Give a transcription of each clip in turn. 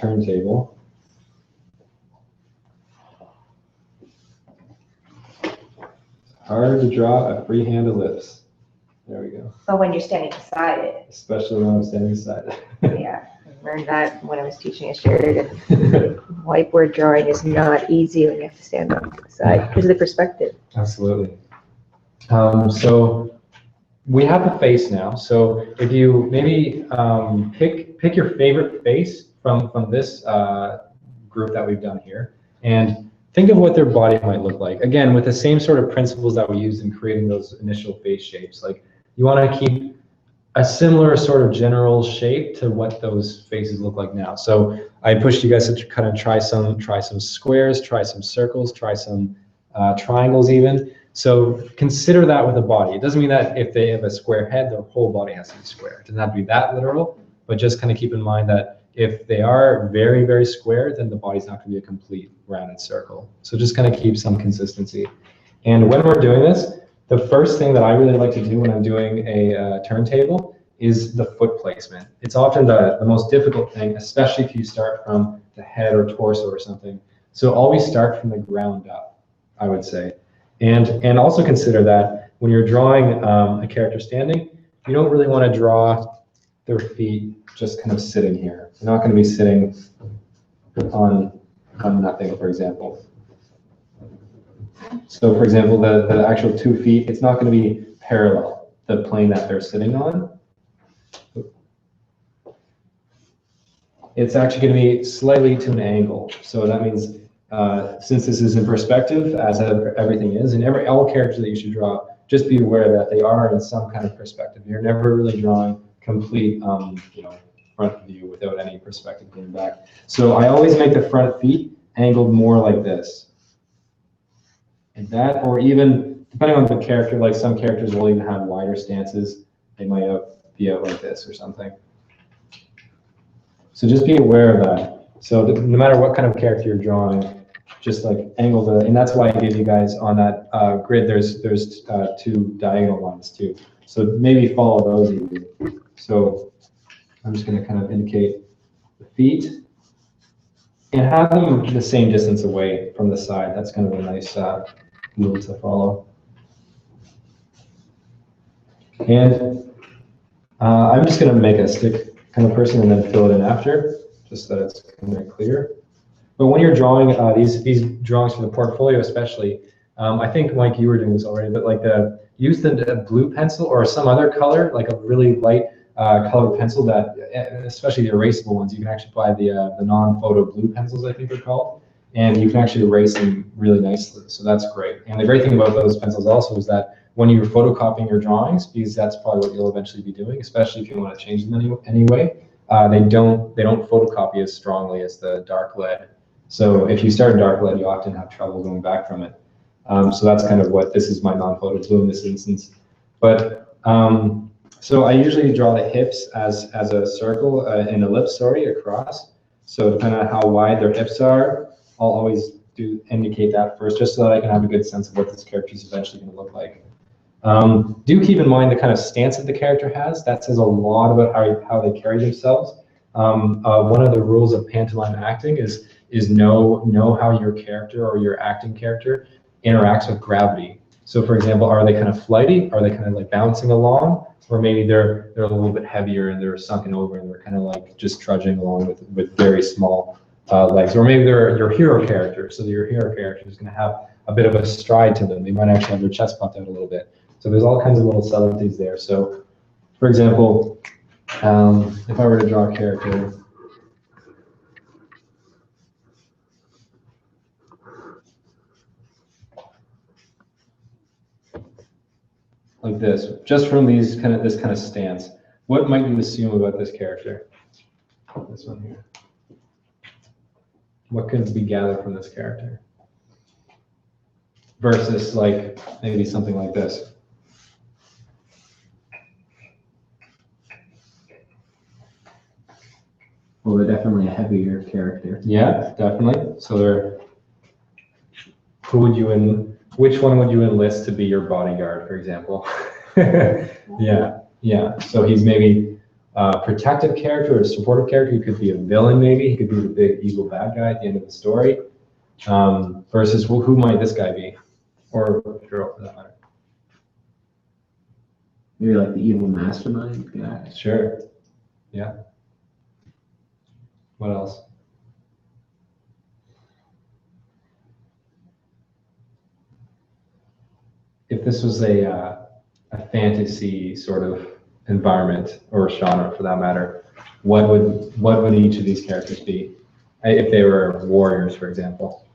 turntable. Hard to draw a freehand ellipse. There we go. But when you're standing beside it. Especially when I'm standing beside it. Yeah, I learned that when I was teaching at Sheridan. Whiteboard drawing is not easy when you have to stand on the side because of the perspective. Absolutely. So we have the face now. So if you maybe pick your favorite face from this group that we've done here, and think of what their body might look like. Again, with the same sort of principles that we used in creating those initial face shapes. Like you want to keep a similar sort of general shape to what those faces look like now. So I pushed you guys to kind of try some squares, try some circles, try some triangles even. So consider that with a body. It doesn't mean that if they have a square head, their whole body has to be square. It doesn't have to be that literal, but just kind of keep in mind that if they are very, very square, then the body's not going to be a complete rounded circle. So just kind of keep some consistency. And when we're doing this, the first thing that I really like to do when I'm doing a turntable is the foot placement. It's often the most difficult thing, especially if you start from the head or torso or something. So always start from the ground up, I would say. And also consider that when you're drawing a character standing, you don't really want to draw their feet just kind of sitting here. You're not going to be sitting on nothing, for example. So for example, the actual 2 feet, it's not going to be parallel, the plane that they're sitting on. It's actually going to be slightly to an angle. So that means since this is in perspective, as everything is, and all characters that you should draw, just be aware that they are in some kind of perspective. You're never really drawing complete front view without any perspective going back. So I always make the front feet angled more like this. And that, or even, depending on the character, like some characters will even have wider stances. They might be out like this or something. So just be aware of that. So no matter what kind of character you're drawing, just like angle the, and that's why I gave you guys on that grid, there's 2 diagonal lines too. So maybe follow those even. So I'm just going to kind of indicate the feet and have them the same distance away from the side. That's kind of a nice rule to follow. And I'm just going to make a stick kind of person and then fill it in after, just so that it's kind of clear. But when you're drawing these drawings for the portfolio especially, I think, Mike, you were doing this already, but like use the blue pencil or some other color, like a really light colored pencil that, especially the erasable ones, you can actually buy the non-photo blue pencils, I think they're called, and you can actually erase them really nicely. So that's great. And the great thing about those pencils also is that when you're photocopying your drawings, because that's probably what you'll eventually be doing, especially if you want to change them anyway, they don't photocopy as strongly as the dark lead. So if you start dark lead, you often have trouble going back from it. So that's kind of what, this is my non-photo blue in this instance. But so I usually draw the hips as a circle, an ellipse, sorry, across. So depending on how wide their hips are, I'll always indicate that first, just so that I can have a good sense of what this character is eventually going to look like. Do keep in mind the kind of stance that the character has. That says a lot about how they carry themselves. One of the rules of pantomime acting is know how your character or your acting character interacts with gravity. So for example, are they kind of flighty? Are they kind of like bouncing along? Or maybe they're a little bit heavier and they're sunken over and they're kind of like just trudging along with very small legs. Or maybe they're your hero character. So your hero character is going to have a bit of a stride to them. They might actually have their chest puffed out a little bit. So there's all kinds of little subtleties there. So for example, if I were to draw a character, like this, just from this kind of stance, what might you assume about this character? This one here. What could be gathered from this character? Versus like maybe something like this. Well, they're definitely a heavier character. Yeah, definitely. So which one would you enlist to be your bodyguard, for example? Yeah. So he's maybe protective character or a supportive character. He could be a villain, maybe. He could be the big evil bad guy at the end of the story. Versus, well, who might this guy be? Or girl, for that matter. Maybe like the evil mastermind guy. Sure. Yeah. What else? If this was a fantasy sort of environment or genre for that matter, what would each of these characters be? If they were warriors, for example.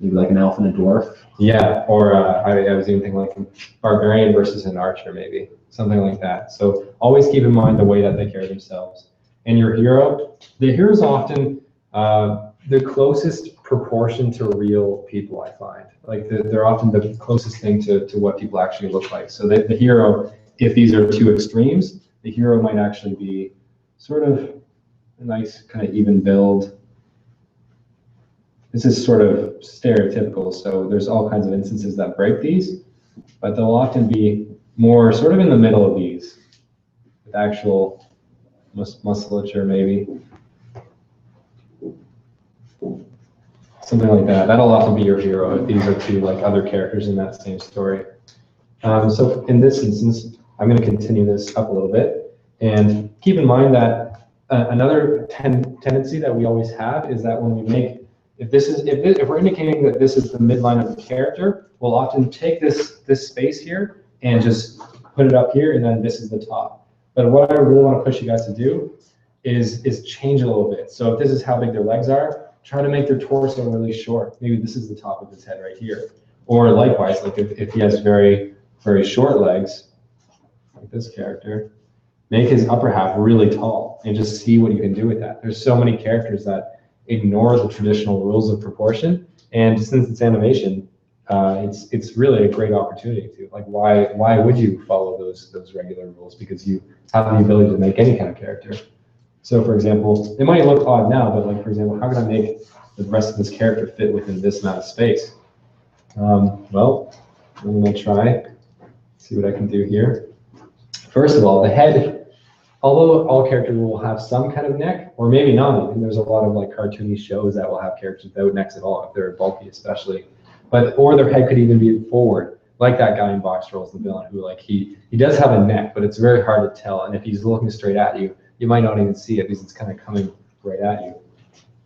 Maybe like an elf and a dwarf. Yeah, or I was even thinking like a barbarian versus an archer, maybe something like that. So always keep in mind the way that they carry themselves. And your hero, the hero is often the closest proportion to real people, I find. Like they're often the closest thing to what people actually look like. So the hero, if these are two extremes, the hero might actually be sort of a nice kind of even build. This is sort of stereotypical, so there's all kinds of instances that break these, but they'll often be more sort of in the middle of these, with actual musculature maybe. Something like that. That'll often be your hero if these are two like other characters in that same story. So in this instance, I'm going to continue this up a little bit, and keep in mind that another tendency that we always have is that when we make if we're indicating that this is the midline of the character, we'll often take this space here and just put it up here, and then this is the top. But what I really want to push you guys to do is change a little bit. So if this is how big their legs are, try to make their torso really short. Maybe this is the top of his head right here. Or likewise, like if he has very, very short legs, like this character, make his upper half really tall and just see what you can do with that. There's so many characters that ignore the traditional rules of proportion, and since it's animation, it's really a great opportunity to like why would you follow those regular rules, because you have the ability to make any kind of character. So for example, it might look odd now, but like for example, how can I make the rest of this character fit within this amount of space? Well, I'm going to try, see what I can do here. First of all, the head. Although all characters will have some kind of neck, or maybe not even. There's a lot of like cartoony shows that will have characters without necks at all, if they're bulky especially. Or their head could even be forward, like that guy in Box Trolls, the villain, who like he does have a neck, but it's very hard to tell. And if he's looking straight at you, you might not even see it because it's kind of coming right at you.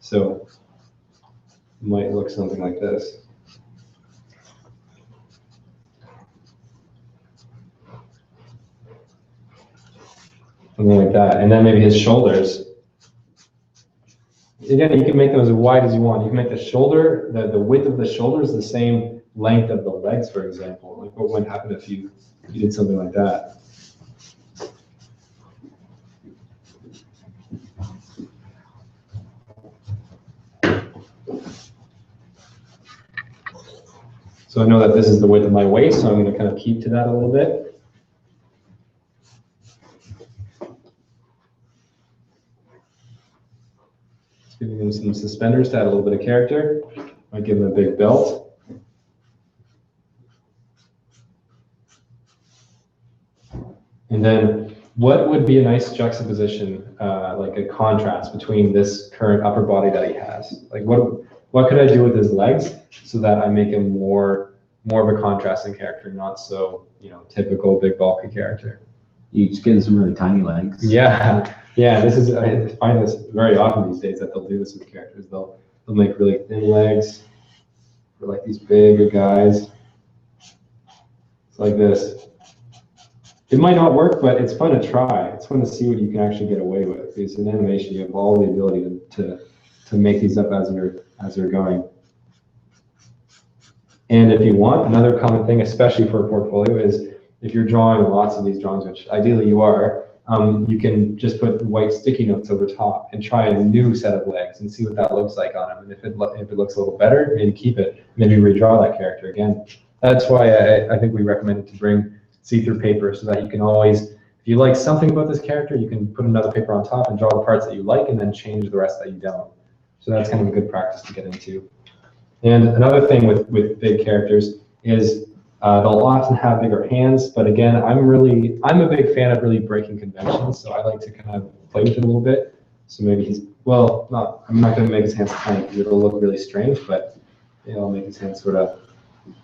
So it might look something like this. Something like that. And then maybe his shoulders. Again, you can make them as wide as you want. You can make the shoulder, the width of the shoulders the same length of the legs, for example. Like what would happen if you did something like that? So I know that this is the width of my waist, so I'm going to kind of keep to that a little bit. Giving him some suspenders to add a little bit of character. Might give him a big belt. And then what would be a nice juxtaposition, like a contrast between this current upper body that he has? Like what could I do with his legs so that I make him more of a contrasting character, not so, typical big bulky character? You just get some really tiny legs. Yeah. Yeah, I find this very often these days that they'll do this with characters. They'll make really thin legs for like these bigger guys. It's like this. It might not work, but it's fun to try. It's fun to see what you can actually get away with. Because in animation, you have all the ability to make these up as you're going. And if you want, another common thing, especially for a portfolio, is if you're drawing lots of these drawings, which ideally you are, you can just put white sticky notes over top and try a new set of legs and see what that looks like on them. And if it looks a little better, maybe keep it. Maybe redraw that character again. That's why I think we recommend to bring see-through paper, so that you can always, if you like something about this character, you can put another paper on top and draw the parts that you like and then change the rest that you don't. So that's kind of a good practice to get into. And another thing with big characters is They'll often have bigger hands, but again, I'm a big fan of really breaking conventions, so I like to kind of play with it a little bit. So maybe I'm not going to make his hands tiny because it'll look really strange, but I'll make his hands sort of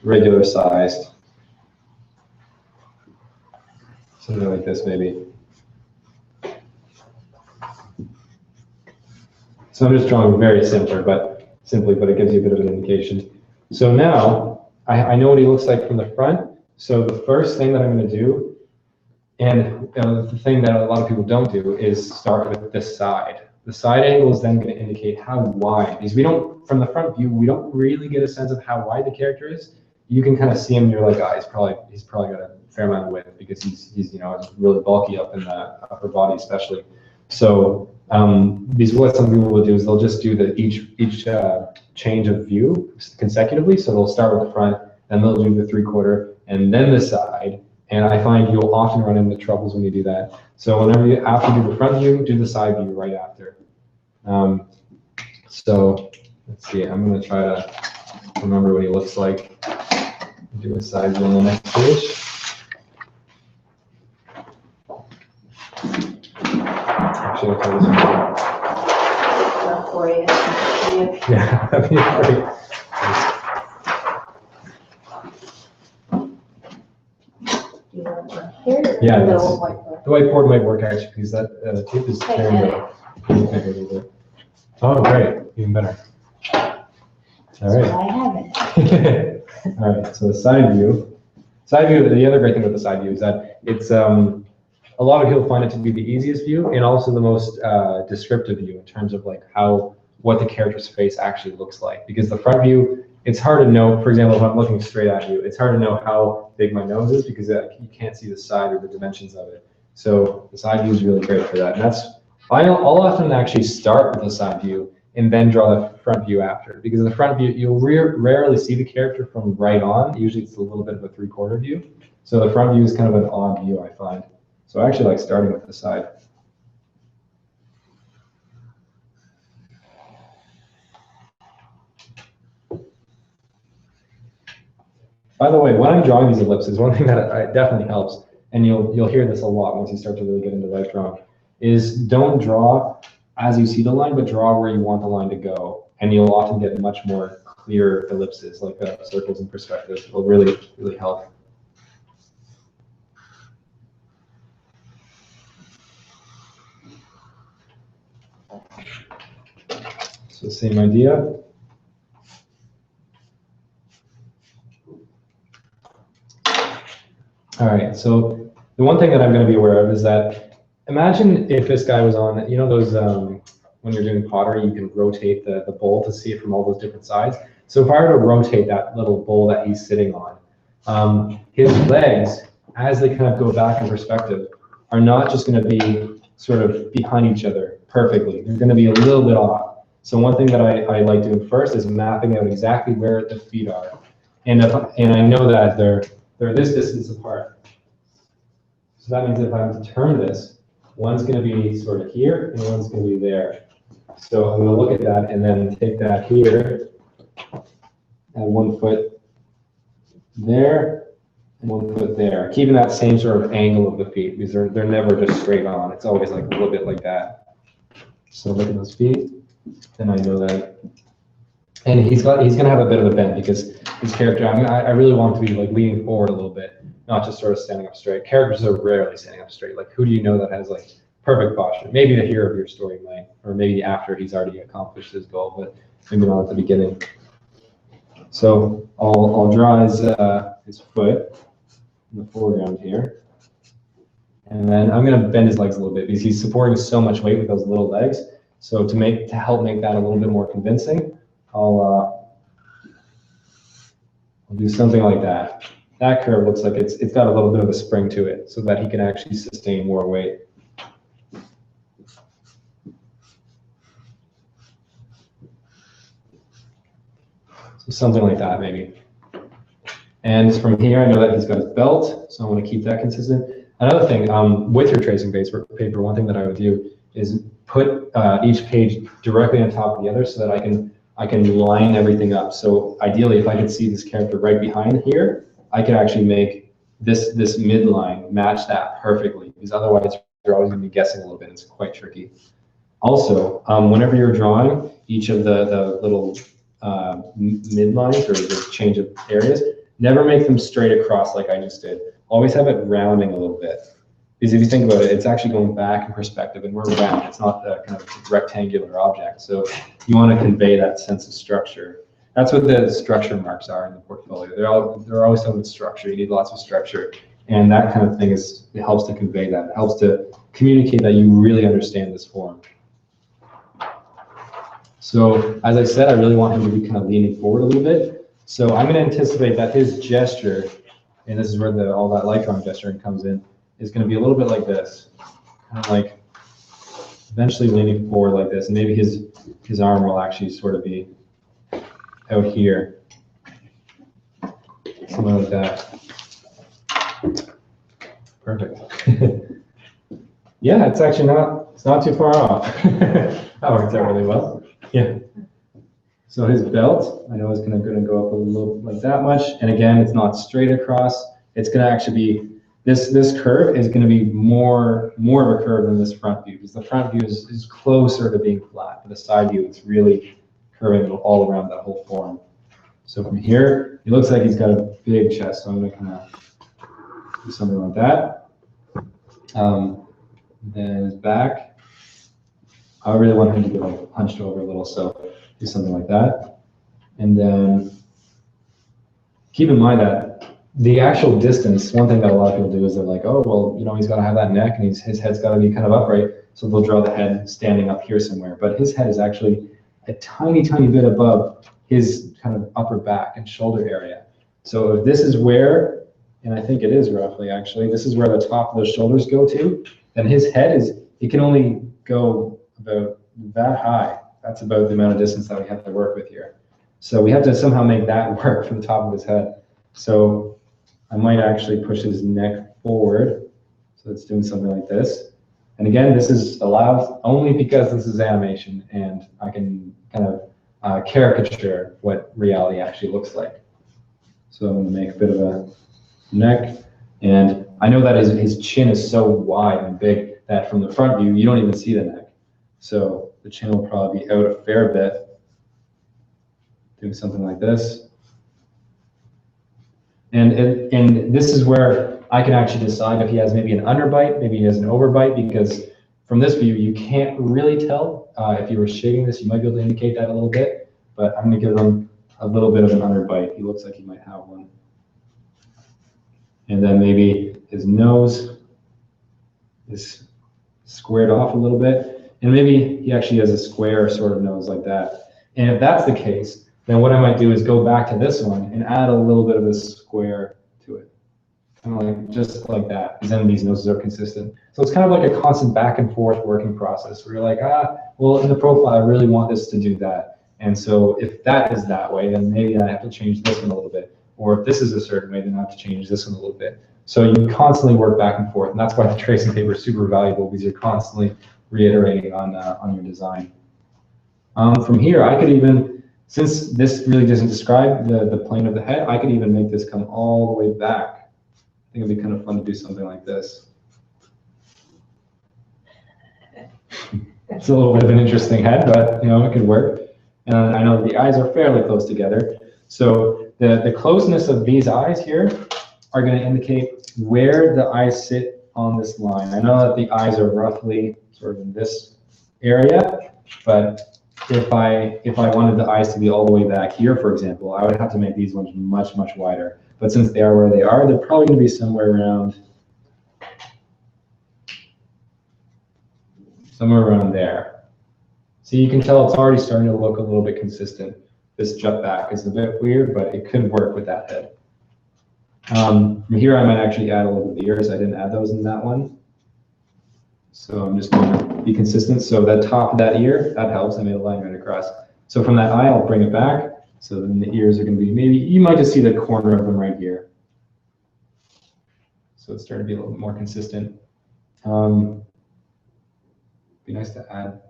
regular sized. Something like this, maybe. So I'm just drawing very simply, but it gives you a bit of an indication. So now I know what he looks like from the front. So the first thing that I'm going to do, and the thing that a lot of people don't do, is start with the side. The side angle is then going to indicate how wide, because from the front view, we don't really get a sense of how wide the character is. You can kind of see him, and you're like, he's probably got a fair amount of width because he's really bulky up in the upper body especially. So because what some people will do is they'll just do each change of view consecutively. So they'll start with the front, and they'll do the 3/4, and then the side. And I find you'll often run into troubles when you do that. So after you do the front view, do the side view right after. So let's see, I'm going to try to remember what he looks like. Do a side view on the next page. Actually, I'll try this one. For you. Yeah, that'd be great. Here, Yeah, the that's- little whiteboard. The whiteboard might work actually because that tape is carrying the paper a little bit. Oh, great, even better. All right. I have it. All right, so the side view. The other great thing with the side view is that it's a lot of people find it to be the easiest view and also the most descriptive view in terms of like what the character's face actually looks like. Because the front view, it's hard to know, for example, if I'm looking straight at you, it's hard to know how big my nose is because you can't see the side or the dimensions of it. So the side view is really great for that. And I'll often actually start with the side view and then draw the front view after. Because in the front view, you'll rarely see the character from right on. Usually it's a little bit of a 3/4 view. So the front view is kind of an odd view, I find. So I actually like starting with the side. By the way, when I'm drawing these ellipses, one thing that definitely helps, and you'll hear this a lot once you start to really get into light drawing, is don't draw as you see the line, but draw where you want the line to go. And you'll often get much more clear ellipses, like circles and perspectives. It will really, really help. So same idea. All right, so the one thing that I'm going to be aware of is that imagine if this guy was on, those, when you're doing pottery, you can rotate the bowl to see it from all those different sides. So if I were to rotate that little bowl that he's sitting on, his legs, as they kind of go back in perspective, are not just going to be sort of behind each other perfectly. They're going to be a little bit off. So one thing that I like doing first is mapping out exactly where the feet are. And I know that they're this distance apart. So that means if I'm to turn this, one's going to be sort of here and one's going to be there. So I'm going to look at that and then take that here and 1 foot there and 1 foot there, keeping that same sort of angle of the feet because they're never just straight on. It's always like a little bit like that. So look at those feet, and I know that. And he's going to have a bit of a bend because his character, I really want him to be like leaning forward a little bit, not just sort of standing up straight. Characters are rarely standing up straight. Like, who do you know that has like perfect posture? Maybe the hero of your story might, or maybe after he's already accomplished his goal, but maybe not at the beginning. So I'll draw his foot in the foreground here. And then I'm going to bend his legs a little bit because he's supporting so much weight with those little legs. So to help make that a little bit more convincing, I'll do something like that. That curve looks like it's got a little bit of a spring to it so that he can actually sustain more weight. So something like that maybe. And from here, I know that he's got his belt, so I want to keep that consistent. Another thing, with your tracing paper, one thing that I would do is put each page directly on top of the other so that I can line everything up. So ideally, if I could see this character right behind here, I could actually make this midline match that perfectly, because otherwise you're always going to be guessing a little bit. It's quite tricky. Also, whenever you're drawing each of the little midlines or the change of areas, never make them straight across like I just did. Always have it rounding a little bit. Because if you think about it, it's actually going back in perspective, and we're round. It's not a kind of rectangular object. So you want to convey that sense of structure. That's what the structure marks are in the portfolio. They're always talking about structure. You need lots of structure, and that kind of thing it helps to convey that. It helps to communicate that you really understand this form. So as I said, I really want him to be kind of leaning forward a little bit. So I'm going to anticipate that his gesture, and this is where all that light drawing gesturing comes in, is going to be a little bit like this, kind of like eventually leaning forward like this. And maybe his arm will actually sort of be out here, something like that. Perfect. Yeah, it's not too far off. That worked out really well. Yeah. So his belt, I know is going to go up a little like that much. And again, it's not straight across. It's going to actually be, this curve is going to be more of a curve than this front view, because the front view is closer to being flat. But the side view, it's really curving all around that whole form. So from here, it looks like he's got a big chest. So I'm going to kind of do something like that. Then his back, I really want him to get like hunched over a little, so do something like that. And then keep in mind that the actual distance, one thing that a lot of people do is they're like, oh, well, you know, he's got to have that neck and his head's got to be kind of upright. So they'll draw the head standing up here somewhere. But his head is actually a tiny, tiny bit above his kind of upper back and shoulder area. So if this is where, and I think it is roughly actually, this is where the top of the shoulders go to, then his head it can only go about that high. That's about the amount of distance that we have to work with here. So we have to somehow make that work for the top of his head. So I might actually push his neck forward. So it's doing something like this. And again, this is allowed only because this is animation and I can kind of caricature what reality actually looks like. So I'm going to make a bit of a neck. And I know that his chin is so wide and big that from the front view, you don't even see the neck. So the chin will probably be out a fair bit, doing something like this. And this is where I can actually decide if he has maybe an underbite, maybe he has an overbite, because from this view, you can't really tell. If you were shading this, you might be able to indicate that a little bit, but I'm going to give him a little bit of an underbite. He looks like he might have one. And then maybe his nose is squared off a little bit. And maybe he actually has a square sort of nose like that. And if that's the case, then what I might do is go back to this one and add a little bit of this square to it. Kind of like, just like that, because then these noses are consistent. So it's kind of like a constant back and forth working process where you're like, well, in the profile, I really want this to do that. And so if that is that way, then maybe I have to change this one a little bit. Or if this is a certain way, then I have to change this one a little bit. So you constantly work back and forth, and that's why the tracing paper is super valuable, because you're constantly reiterating on your design. From here, I could even, since this really doesn't describe the plane of the head, I could even make this come all the way back. I think it'd be kind of fun to do something like this. It's a little bit of an interesting head, but you know, it could work. And I know the eyes are fairly close together. So the closeness of these eyes here are going to indicate where the eyes sit on this line. I know that the eyes are roughly sort of in this area, but if I wanted the eyes to be all the way back here, for example, I would have to make these ones much, much wider. But since they are where they are, they're probably going to be somewhere around there. So you can tell it's already starting to look a little bit consistent. This jut back is a bit weird, but it could work with that head. From here, I might actually add a little bit of ears. I didn't add those in that one. So I'm just going to be consistent. So that top of that ear, that helps. I made a line right across. So from that eye, I'll bring it back. So then the ears are going to be, maybe you might just see the corner of them right here. So it's starting to be a little bit more consistent. Be nice to add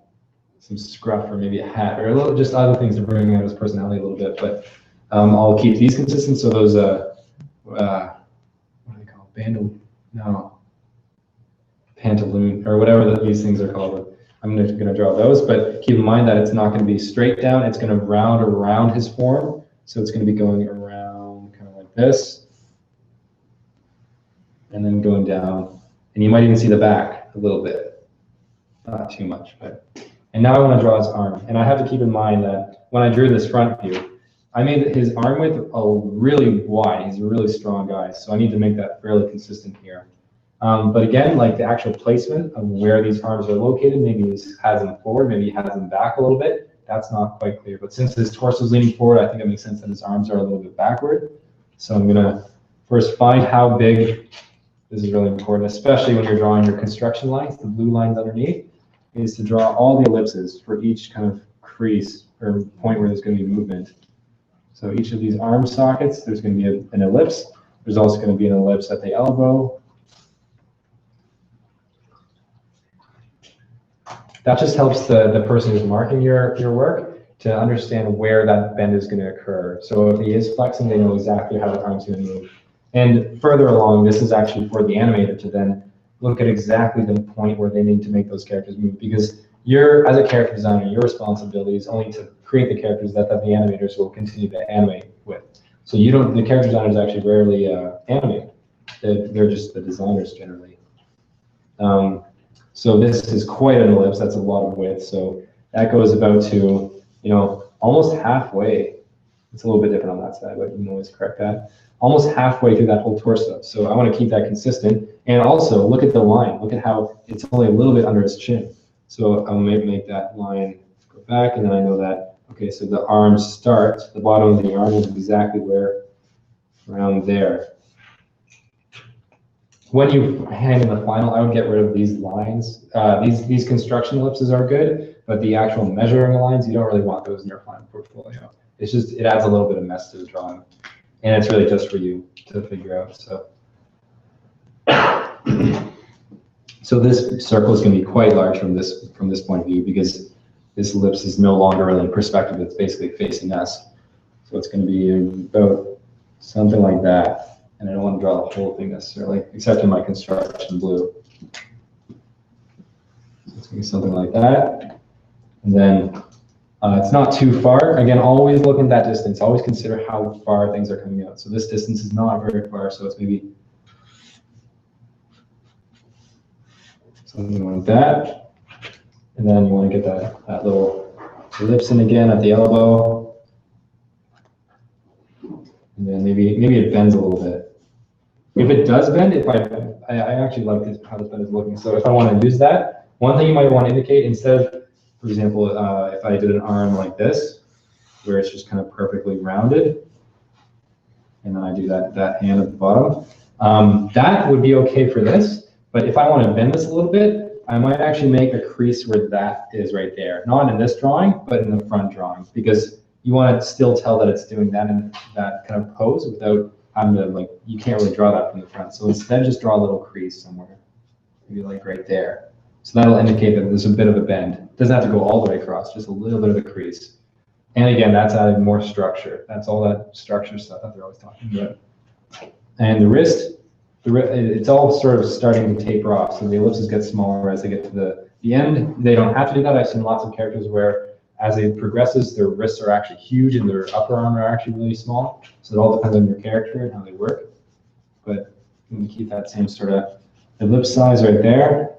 some scruff or maybe a hat or a little, just other things to bring out his personality a little bit. But I'll keep these consistent. So those what do they call it? Pantaloon, or whatever these things are called. I'm going to draw those, but keep in mind that it's not going to be straight down. It's going to round around his form. So it's going to be going around kind of like this, and then going down. And you might even see the back a little bit. Not too much, but. And now I want to draw his arm. And I have to keep in mind that when I drew this front view, I made his arm width really wide. He's a really strong guy. So I need to make that fairly consistent here. But again, like the actual placement of where these arms are located, maybe he has them forward, maybe he has them back a little bit. That's not quite clear. But since his torso is leaning forward, I think it makes sense that his arms are a little bit backward. So I'm going to first find how big. This is really important, especially when you're drawing your construction lines, the blue lines underneath, is to draw all the ellipses for each kind of crease or point where there's going to be movement. So each of these arm sockets, there's going to be an ellipse. There's also going to be an ellipse at the elbow. That just helps the person who's marking your work to understand where that bend is going to occur. So if he is flexing, they know exactly how the arm's going to move. And further along, this is actually for the animator to then look at exactly the point where they need to make those characters move. Because as a character designer, your responsibility is only to create the characters that the animators will continue to animate with. So the character designers actually rarely animate. They're just the designers generally. So this is quite an ellipse. That's a lot of width. So that goes about to, almost halfway. It's a little bit different on that side, but you can always correct that. Almost halfway through that whole torso. So I want to keep that consistent. And also look at the line. Look at how it's only a little bit under his chin. So I'll make that line go back, and then I know that, okay, so the arm starts, the bottom of the arm is exactly where, around there. When you hang in the final, I would get rid of these lines. These construction ellipses are good, but the actual measuring lines, you don't really want those in your final portfolio. It's just, it adds a little bit of mess to the drawing. And it's really just for you to figure out. So this circle is going to be quite large from this point of view, because this ellipse is no longer really in perspective. It's basically facing us. So it's going to be about something like that. And I don't want to draw the whole thing necessarily, except in my construction blue. So it's going to be something like that. And then it's not too far. Again, always look at that distance. Always consider how far things are coming out. So this distance is not very far, so it's maybe something like that. And then you want to get that little ellipse in again at the elbow. And then maybe it bends a little bit. If it does bend, I actually like how this bend is looking. So if I want to use that, one thing you might want to indicate, instead of, for example, if I did an arm like this, where it's just kind of perfectly rounded, and then I do that hand at the bottom, that would be okay for this. But if I want to bend this a little bit, I might actually make a crease where that is right there. Not in this drawing, but in the front drawing, because you want to still tell that it's doing that in that kind of pose without having to, you can't really draw that from the front. So instead, just draw a little crease somewhere, maybe like right there. So that'll indicate that there's a bit of a bend. It doesn't have to go all the way across, just a little bit of a crease. And again, that's adding more structure. That's all that structure stuff that they're always talking about. And the wrist, it's all sort of starting to taper off. So the ellipses get smaller as they get to the end. They don't have to do that. I've seen lots of characters where as it progresses, their wrists are actually huge and their upper arm are actually really small. So it all depends on your character and how they work. But you can keep that same sort of ellipse size right there.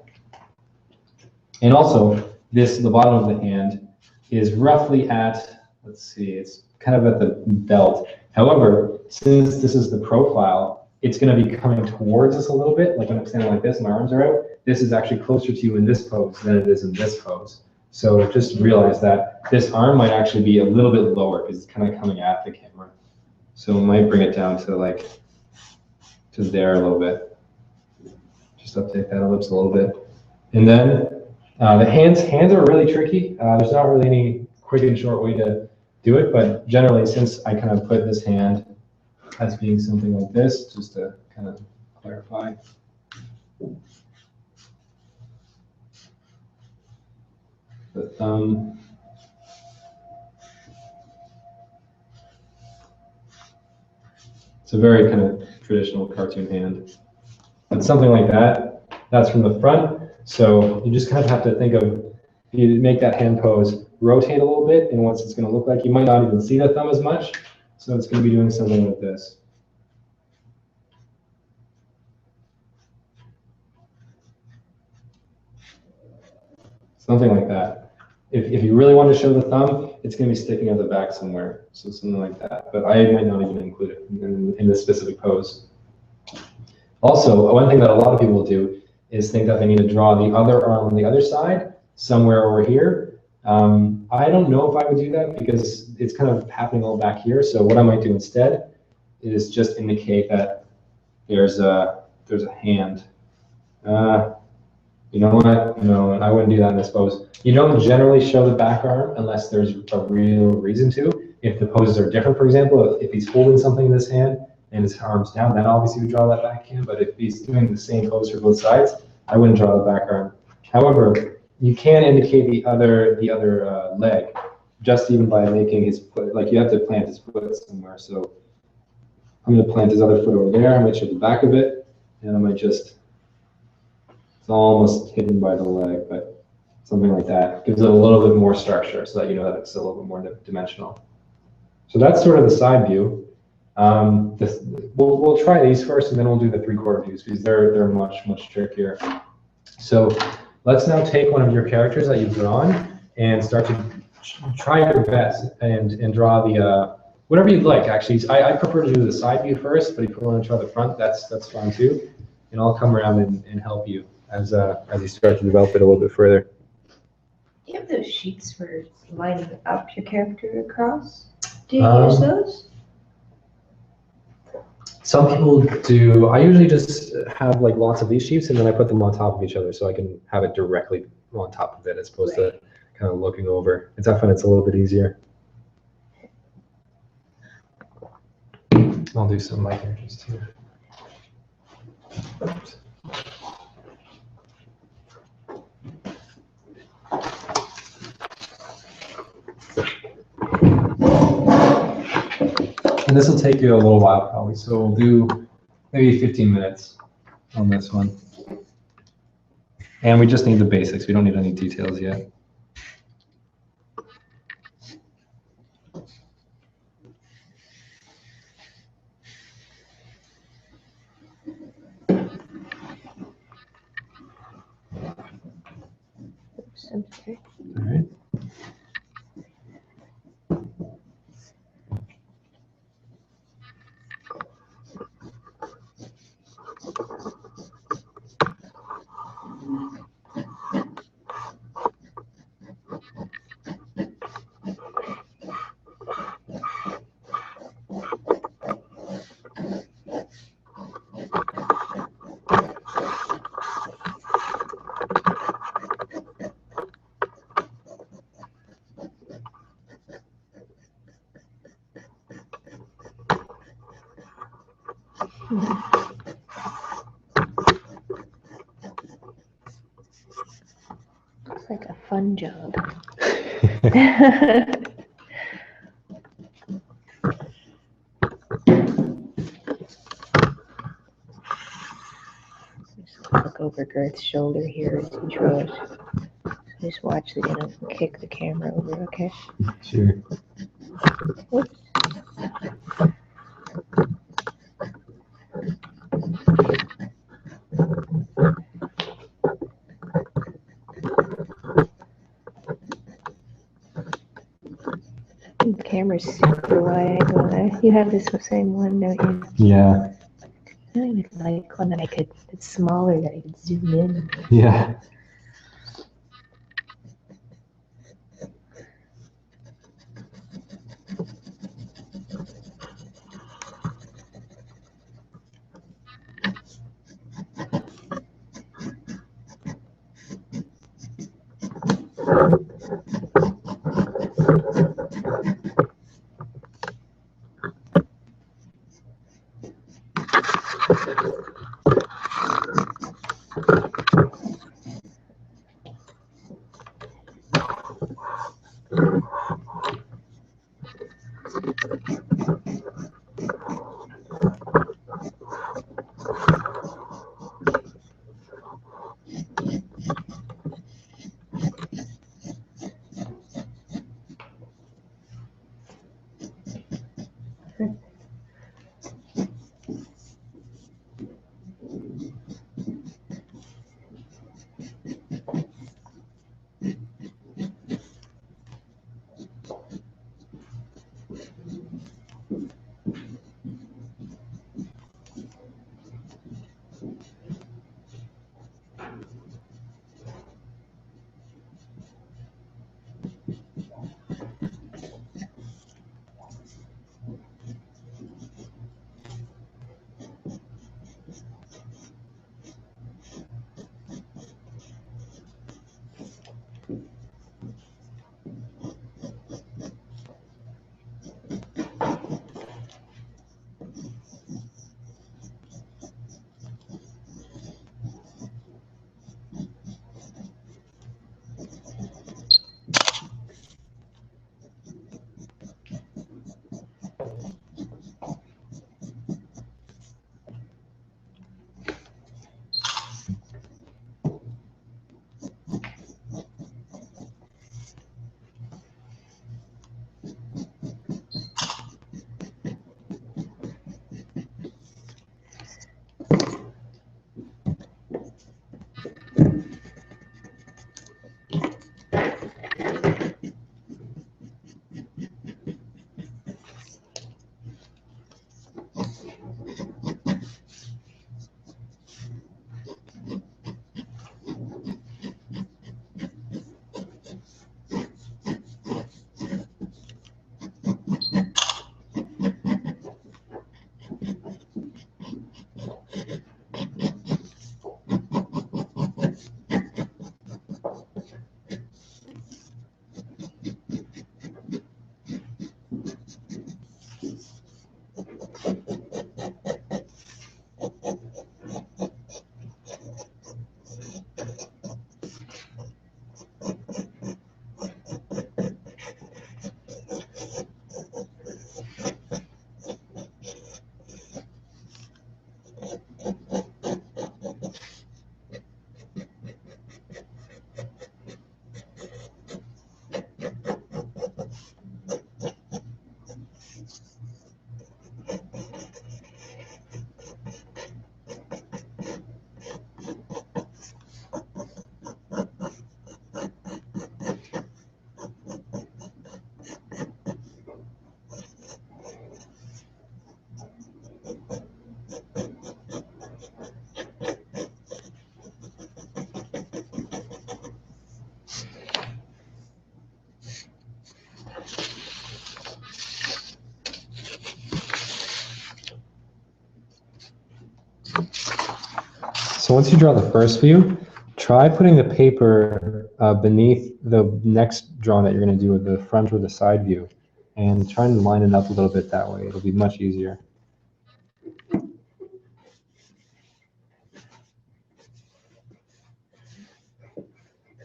And also, the bottom of the hand is roughly at, let's see, it's kind of at the belt. However, since this is the profile, it's going to be coming towards us a little bit. Like when I'm standing like this, my arms are out. This is actually closer to you in this pose than it is in this pose. So just realize that this arm might actually be a little bit lower because it's kind of coming at the camera. So we might bring it down to to there a little bit. Just update that ellipse a little bit. And then the hands are really tricky. There's not really any quick and short way to do it, but generally, since I kind of put this hand as being something like this, just to kind of clarify. The thumb. It's a very kind of traditional cartoon hand. But something like that, that's from the front. So you just kind of have to think of, if you make that hand pose, rotate a little bit, and what it's going to look like. You might not even see the thumb as much, so it's going to be doing something like this. Something like that. If you really want to show the thumb, it's going to be sticking at the back somewhere, so something like that. But I might not even include it in this specific pose. Also, one thing that a lot of people do is think that they need to draw the other arm on the other side, somewhere over here. I don't know if I would do that because it's kind of happening all back here. So what I might do instead is just indicate that there's a hand. You know what? No, I wouldn't do that in this pose. You don't generally show the back arm unless there's a real reason to. If the poses are different, for example, if he's holding something in his hand and his arm's down, then obviously we draw that back hand. But if he's doing the same pose for both sides, I wouldn't draw the back arm. However, you can indicate the other leg just even by making his foot, like you have to plant his foot somewhere. So I'm going to plant his other foot over there. I might show the back of it, and I might just, it's almost hidden by the leg, but something like that gives it a little bit more structure so that you know that it's a little bit more dimensional. So that's sort of the side view. We'll try these first, and then we'll do the 3/4 views because they're much trickier. So let's now take one of your characters that you've drawn and start to try your best and draw the whatever you'd like. Actually, I prefer to do the side view first, but if you want to try the front, that's fine too. And I'll come around and help you as you start to develop it a little bit further. Do you have those sheets for lining up your character across? Do you use those? Some people do. I usually just have like lots of these sheets and then I put them on top of each other so I can have it directly on top of it as opposed to kind of looking over. I find it's a little bit easier. I'll do some of my characters too. Oops. And this will take you a little while probably, so we'll do maybe 15 minutes on this one. And we just need the basics, we don't need any details yet. Okay. All right. Looks like a fun job. Just look over Garth's shoulder here as he draws. Just watch the, kick the camera over, okay? Sure. Whoops. The camera's super wide. You have this same one, don't you? Yeah. I don't even like one that it's smaller that I could zoom in. Yeah. So once you draw the first view, try putting the paper beneath the next drawing that you're going to do with the front or the side view, and try and line it up a little bit that way. It'll be much easier.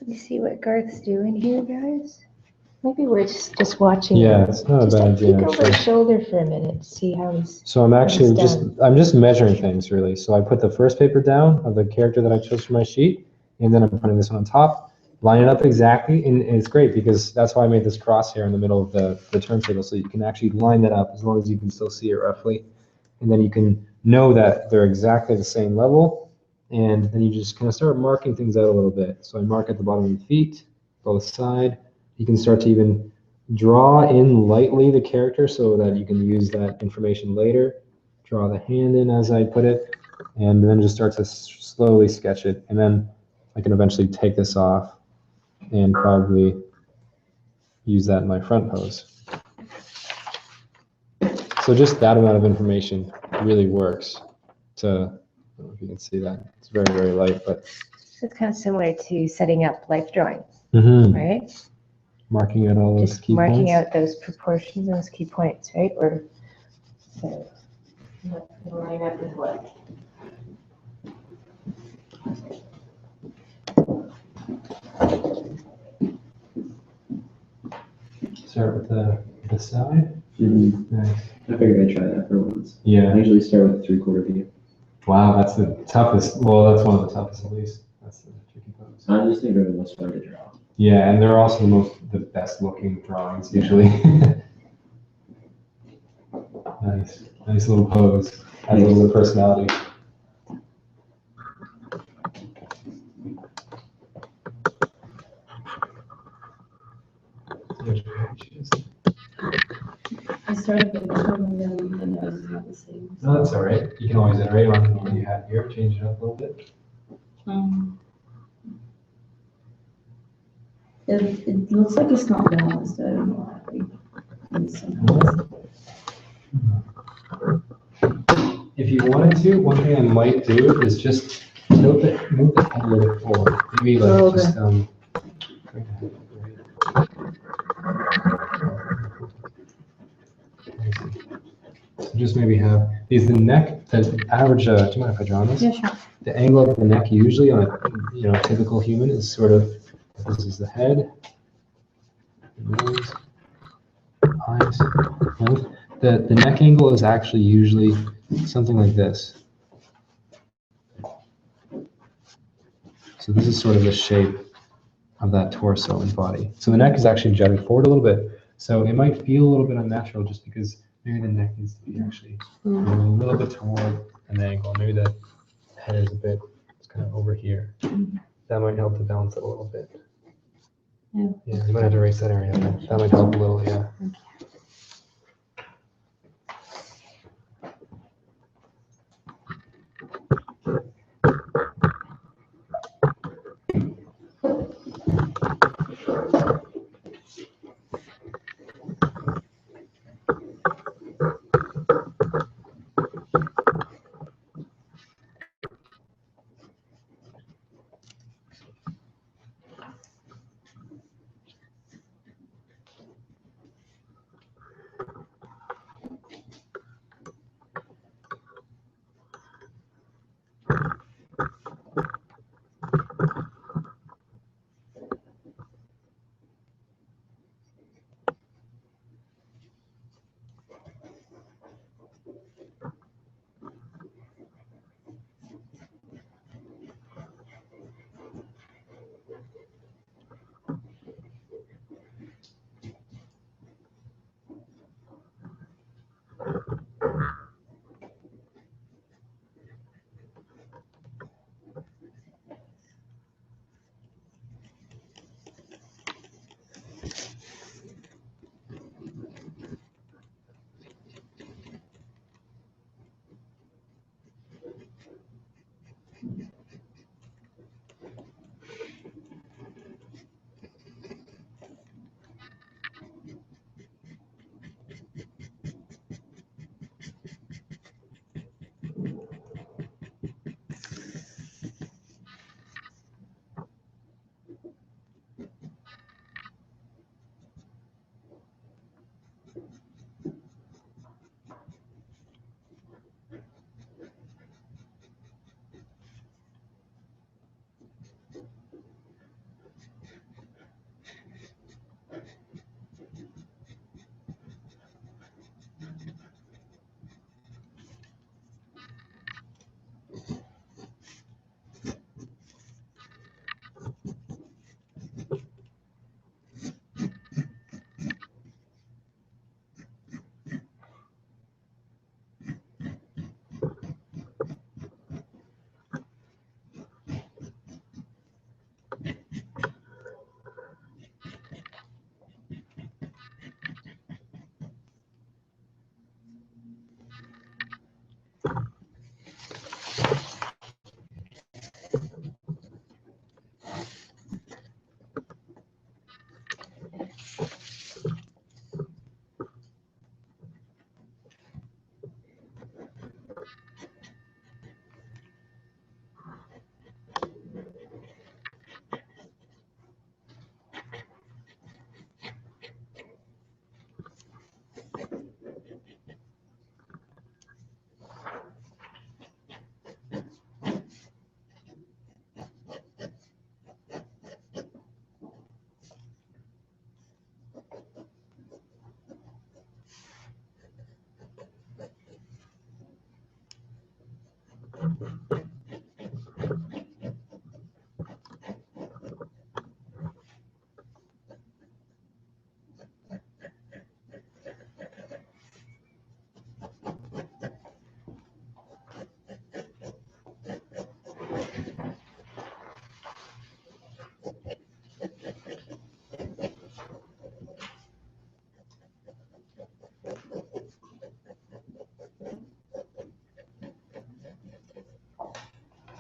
You see what Garth's doing here, guys? Maybe we're just watching. Yeah, him. it's not a Just bad idea. peek over his Actually. shoulder for a minute to see how he's. So I'm actually What he's I'm just measuring things really. So I put the first paper down of the character that I chose for my sheet, and then I'm putting this one on top, line it up exactly, and it's great because that's why I made this crosshair in the middle of the turntable, so you can actually line that up as long as you can still see it roughly, and then you can know that they're exactly the same level, and then you just kind of start marking things out a little bit. So I mark at the bottom of the feet, both side. You can start to even draw in lightly the character so that you can use that information later. Draw the hand in as I put it, and then just start to slowly sketch it. And then I can eventually take this off and probably use that in my front pose. So just that amount of information really works to, I don't know if you can see that. It's very, very light, but. It's kind of similar to setting up life drawings, Mm-hmm. right? Marking out all those Just key marking points. out those proportions, those key points, right? Or so line up with what? Start with the side. Mm-hmm. Nice. I figured I'd try that for once. Yeah. I usually start with a 3/4 view. Wow, that's the toughest. Well, that's one of the toughest at least. That's the tricky pose. I just think they're the most fun to draw. Yeah, and they're also the best looking drawings usually. Nice. Nice little pose. Has a little bit of personality. I started with the and then the nose is not the same. No, that's all right. You can always iterate on what you had here, change it up a little bit. It looks like it's not balanced. I don't know why. If you wanted to, one thing I might do is just move the head a little bit forward. Maybe like Oh, okay. just so just maybe have these the neck, the average. Do you mind if I draw on this? Yeah, sure. The angle of the neck usually on a typical human is sort of, this is the head, nose, eyes, mouth. The neck angle is actually usually something like this. So this is sort of the shape of that torso and body. So the neck is actually jutting forward a little bit. So it might feel a little bit unnatural just because maybe the neck needs to be actually a little bit toward an angle. Maybe the head is a bit, it's kind of over here. That might help to balance it a little bit. Yeah. Yeah, you might have to erase that area. That might help a little, yeah.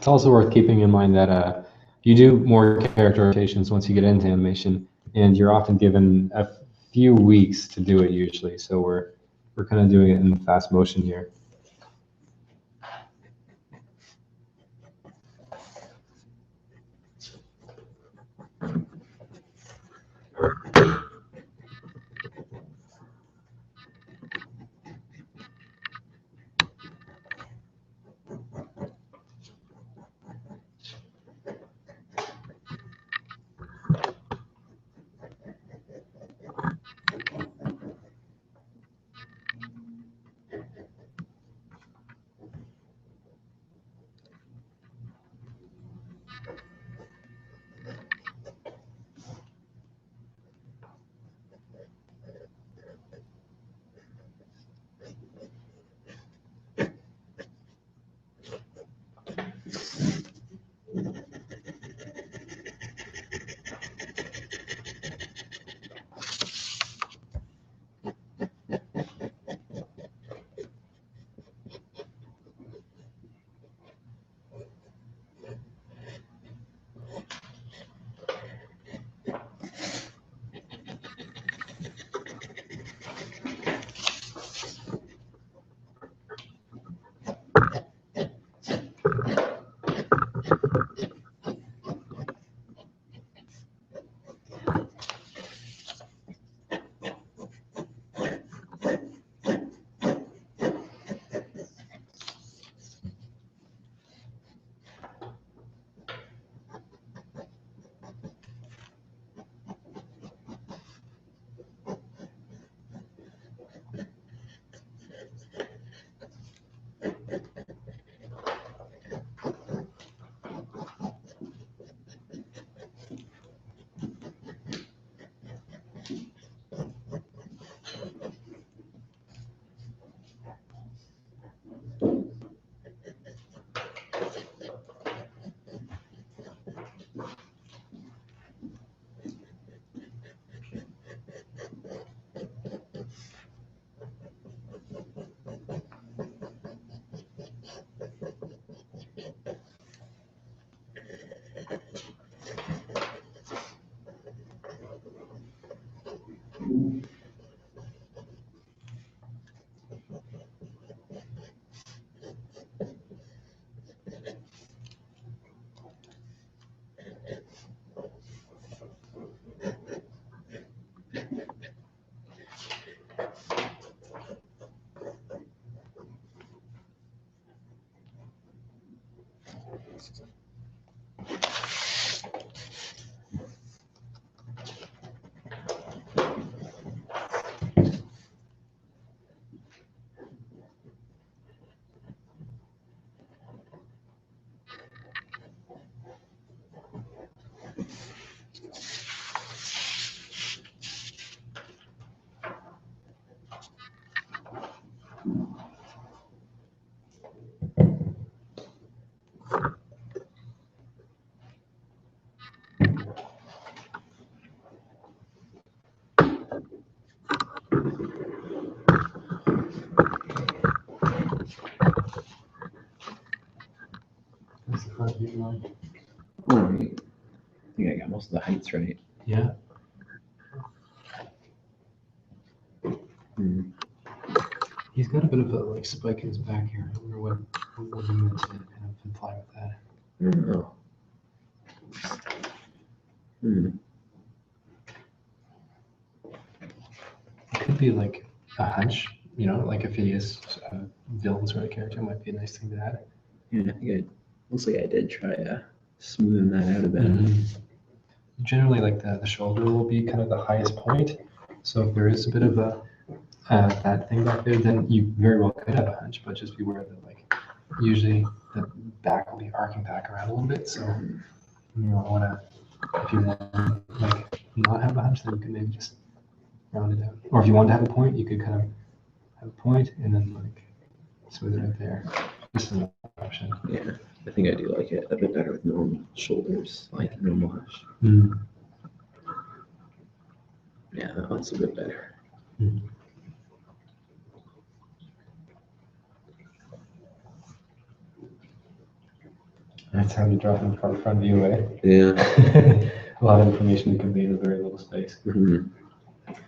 It's also worth keeping in mind that you do more character rotations once you get into animation, and you're often given a few weeks to do it usually. So we're kind of doing it in fast motion here. All right. I think I got most of the heights right. Yeah. Hmm. He's got a bit of a like spike in his back here. I wonder what he meant to kind of imply with that. I don't know. Hmm. It could be like a hunch, you know, like if he is a villain sort of character, it might be a nice thing to add. Yeah, I think looks like I did try smoothing that out a bit. Generally, like the shoulder will be kind of the highest point. So if there is a bit of a that thing back there, then you very well could have a hunch, but just be aware that like usually the back will be arcing back around a little bit. So you don't want to, if you want to like not have a hunch, then you can maybe just round it out. Or if you want to have a point, you could kind of have a point and then like smooth it out there. Just an option. Yeah, I think I do like it a bit better with normal shoulders, like normal hush. Yeah, that one's a bit better. That's how you draw from front view, eh? Yeah. A lot of information to convey in very little space. Mhm.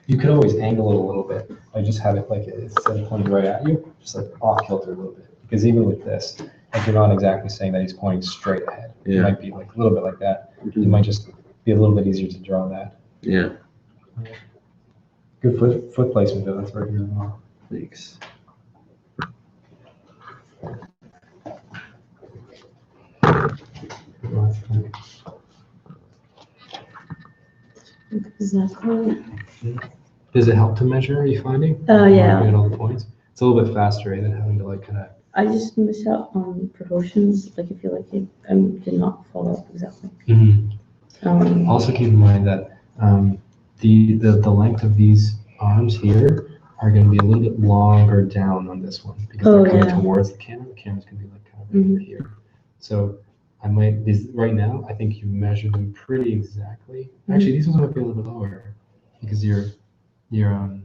You could always angle it a little bit. I just have it like instead of pointing right at you, just like off kilter a little bit. Because even with this, like you're not exactly saying that he's pointing straight ahead. It Yeah. might be like a little bit like that. It Mhm. might just be a little bit easier to draw that. Yeah. Good foot placement though. That's working really well. Thanks. Exactly. Does it help to measure? Are you finding? Yeah. Marking out all the points. It's a little bit faster, right, than having to like kind of. I just miss out on proportions. Like I feel like I did not follow up exactly. Also keep in mind that the length of these arms here are going to be a little bit longer down on this one because they're coming towards the camera. The camera's going to be like kind of over here. So I might, right now, I think you measured them pretty exactly. Actually, these ones might be a little bit lower because you're bottom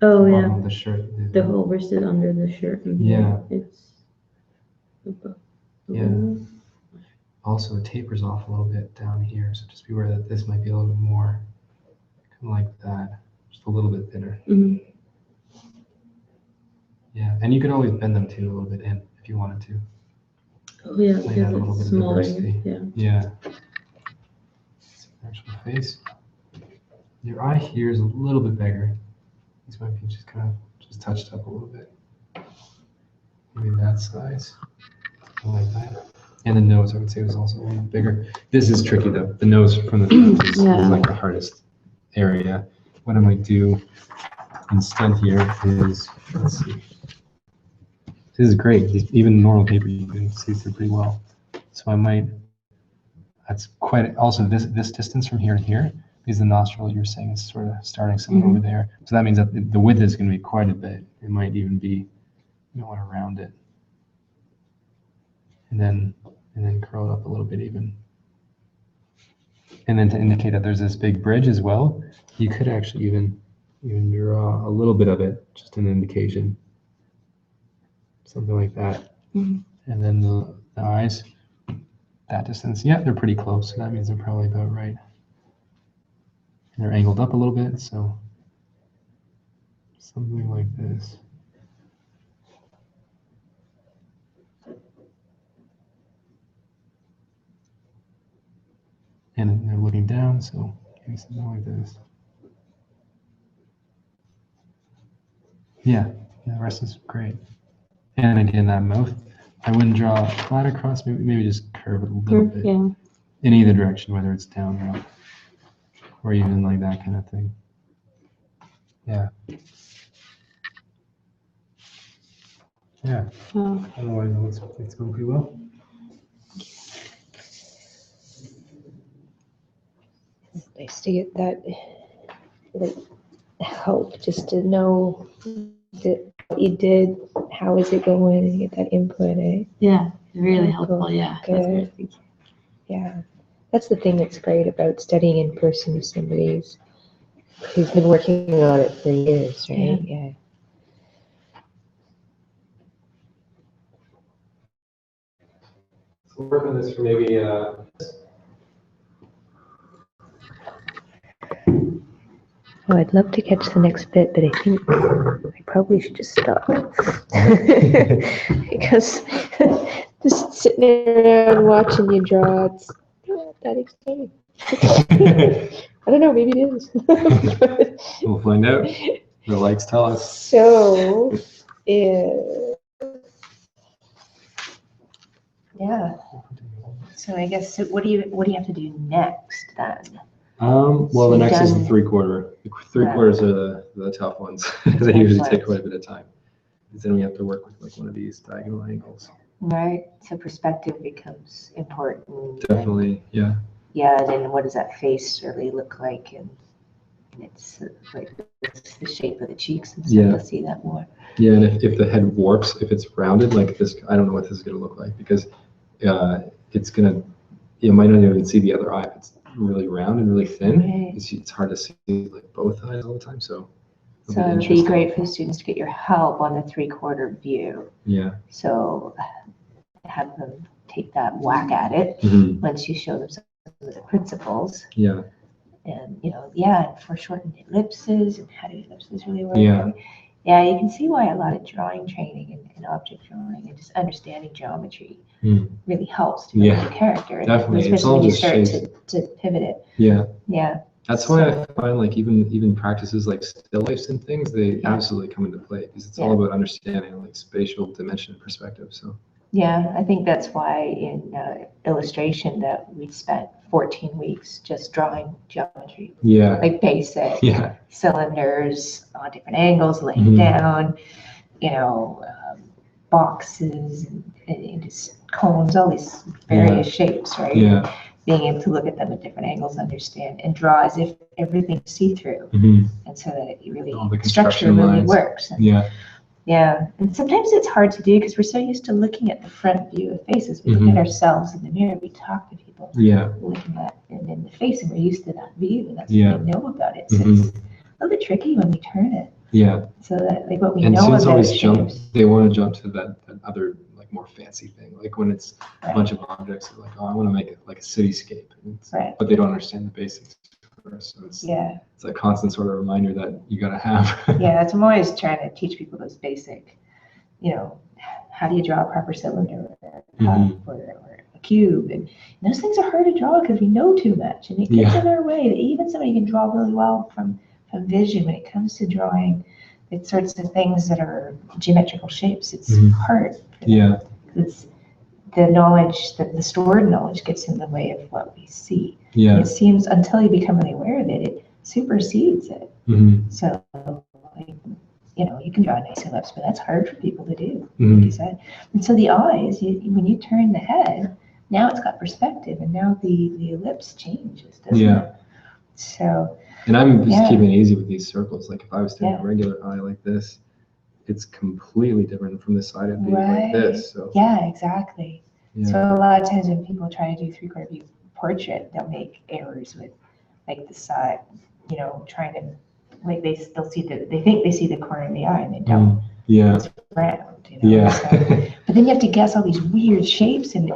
of the shirt. The whole wrist is under the shirt. And Yeah. It's Yeah. Also, it tapers off a little bit down here, so just be aware that this might be a little bit more kind of like that, just a little bit thinner. Yeah, and you could always bend them too a little bit in if you wanted to. Oh yeah, Might because add a little bit it's of smaller. diversity. Yeah. Yeah. Actual face. Your eye here is a little bit bigger. These might be just kind of just touched up a little bit. Maybe that size. I like that. And the nose, I would say, was also a little bigger. This is tricky though. The nose from the front is like the hardest area. What I might do instead here is, let's see. This is great. Even normal paper, you can see through pretty well. So I might, that's quite, also this distance from here to here, because the nostril you're saying is sort of starting somewhere over there. So that means that the width is going to be quite a bit. It might even be, you want to round it. And then curl it up a little bit even. And then to indicate that there's this big bridge as well, you could actually even draw a little bit of it, just an indication. Something like that. And then the eyes, that distance, yeah, they're pretty close. So that means they're probably about right. And they're angled up a little bit, so something like this. And they're looking down, so maybe something like this. Yeah, the rest is great. And again, that mouth, I wouldn't draw flat across, maybe just curve it a little bit. Yeah. In either direction, whether it's down or up, or even like that kind of thing. Yeah. Yeah. Otherwise, it's going pretty well. It's nice to get that like help just to know that what you did, how is it going, and get that input. Yeah, really Cool. helpful. Yeah. Good. That's great. Thank you. Yeah, that's the thing that's great about studying in person with somebody who's been working on it for years, right? Yeah. So we'll work on this for maybe. Oh, I'd love to catch the next bit, but I think I probably should just stop. Because just sitting around watching you draw, it's not that exciting. I don't know, maybe it is. We'll find out. The likes tell us. So, yeah. So I guess, what do you have to do next then? Well, the next is the 3/4. The 3/4s are the tough ones. They usually take quite a bit of time. Because then we have to work with like one of these diagonal angles. Right, so perspective becomes important. Definitely, yeah. Yeah, then what does that face really look like? And it's like the shape of the cheeks and stuff. Yeah. You'll see that more. Yeah, and if the head warps, if it's rounded like this, I don't know what this is going to look like because it's going to, you might not even see the other eye. If it's really round and really thin, Right. it's hard to see like both eyes all the time. So it'd be great for the students to get your help on the 3/4 view. Yeah. So have them take that whack at it Mhm. once you show them some of the principles. Yeah. And, yeah, for shortened ellipses and how do ellipses really work. Yeah. Yeah, you can see why a lot of drawing training and object drawing and just understanding geometry really helps to build Yeah, your character. definitely. It's Especially all when you just start shapes. to pivot it. Yeah. Yeah. That's why I find like even practices like still lifes and things, they absolutely come into play because it's all about understanding like spatial dimension and perspective. So yeah, I think that's why in illustration that we spent 14 weeks just drawing geometry. yeah. Like basic cylinders on different angles, laying down, boxes and just cones, all these various shapes, right? Yeah. Being able to look at them at different angles, understand, and draw as if everything's see-through, and so that it really All the structure construction really lines. works. And, yeah, and sometimes it's hard to do because we're so used to looking at the front view of faces. We look at ourselves in the mirror. We talk to people. Yeah. Looking at and in the face, and we're used to that view, and that's Yeah. what we know about it. So it's a little bit tricky when we turn it. Yeah. So that like what we And know students about always shapes. jump. They want to jump to that other like more fancy thing. Like when it's a bunch of objects, they're like, oh, I want to make it like a cityscape. But they don't understand the basics first. So it's a constant sort of reminder that you got to have. Yeah, so I'm always trying to teach people those basic, how do you draw a proper cylinder or a cup or a cube? And those things are hard to draw because we know too much, and it gets in our way. Even somebody can draw really well from vision. When it comes to drawing, it's sorts of things that are geometrical shapes. It's hard. It's the knowledge, the stored knowledge gets in the way of what we see. Yeah. It seems until you become really aware of it, it supersedes it. So, you can draw a nice ellipse, but that's hard for people to do, like you said. And so the eyes, when you turn the head, now it's got perspective, and now the ellipse changes, doesn't it? So. And I'm just keeping it easy with these circles. Like if I was doing a regular eye like this, it's completely different from this side. It'd be like this. So. Yeah, exactly. Yeah. So a lot of times when people try to do 3/4 view portrait, they'll make errors with like the side, trying to like they think they see the corner of the eye and they don't. It's round. So, but then you have to guess all these weird shapes and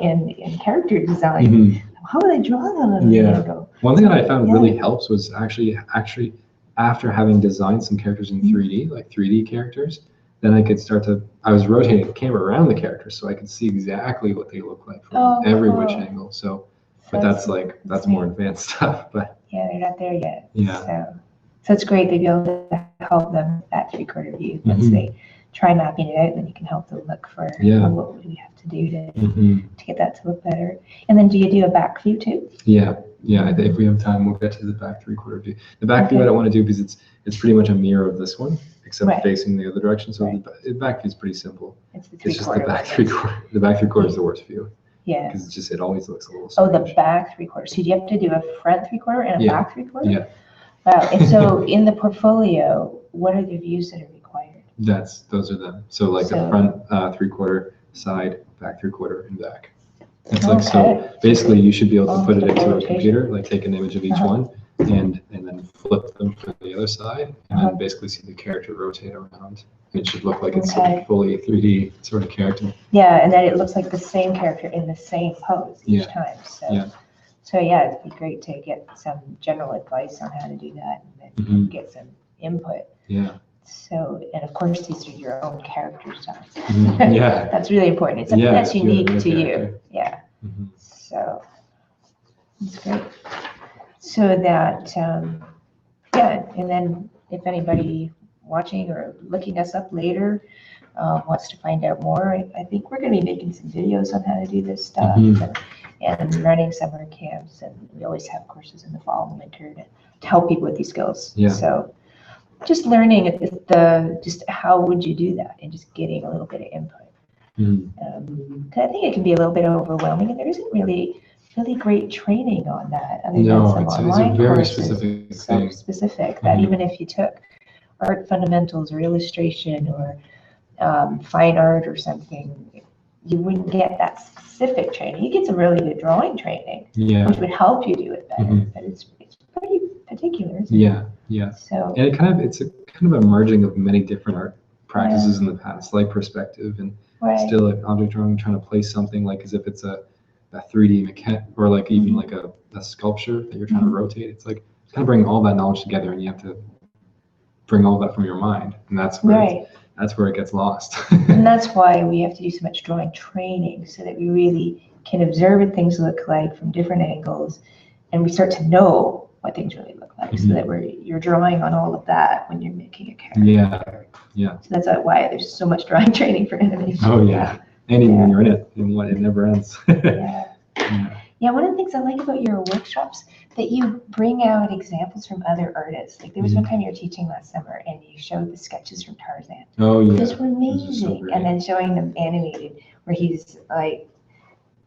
character design. How would I draw them? One thing that I found really helps was actually after having designed some characters in 3D, like 3D characters, then I was rotating the camera around the characters so I could see exactly what they look like from every which angle. So, but that's more advanced stuff. But yeah, they're not there yet. Yeah. So it's great to be able to help them at 3/4 view once they try mapping it out. Then you can help them look for what would we have to do to get that to look better. And then do you do a back view too? Yeah. If we have time, we'll get to the back 3/4 view. The back view I don't want to do because it's pretty much a mirror of this one, except facing the other direction. So the back view is pretty simple. It's just the back 3/4. The back 3/4 is the worst view. Yeah. Because it always looks a little. The back 3/4. So do you have to do a front 3/4 and a back 3/4? Yeah. Wow. And so in the portfolio, what are the views that are required? Those are them. So like the front 3/4, side, back 3/4, and back. It's like so. Basically, you should be able to put it into a computer, like take an image of each one, and then flip them for the other side, and then basically see the character rotate around. It should look like it's a fully 3D sort of character. Yeah, and then it looks like the same character in the same pose each time. So it'd be great to get some general advice on how to do that and then get some input. Yeah. So, and of course, these are your own character styles. Yeah. That's really important. It's something that's unique to you. Yeah. So, that's great. So that, and then if anybody watching or looking us up later wants to find out more, I think we're going to be making some videos on how to do this stuff and running summer camps. And we always have courses in the fall and winter to help people with these skills. Yeah. So just learning just how would you do that and just getting a little bit of input. I think it can be a little bit overwhelming, and there isn't really great training on that other than some online it's a very courses. specific So thing. specific that even if you took art fundamentals or illustration or fine art or something, you wouldn't get that specific training. You get some really good drawing training, which would help you do it better. But it's pretty particular. Isn't it? Yeah. So And it's a kind of a merging of many different art practices in the past, like perspective and still like object drawing, trying to place something like as if it's a 3D mechanic, or like even like a sculpture that you're trying to rotate. It's like kind of bring all that knowledge together, and you have to bring all that from your mind, and that's where that's where it gets lost. And that's why we have to do so much drawing training, so that we really can observe what things look like from different angles, and we start to know what things really look like, so that you're drawing on all of that when you're making a character. Yeah. So that's why there's so much drawing training for animation. Oh yeah, and even when you're in it, and it never ends. Yeah, one of the things I like about your workshops, that you bring out examples from other artists. Like there was one time you were teaching last summer and you showed the sketches from Tarzan. Oh yeah. Those were amazing. And then showing them animated, where he's like,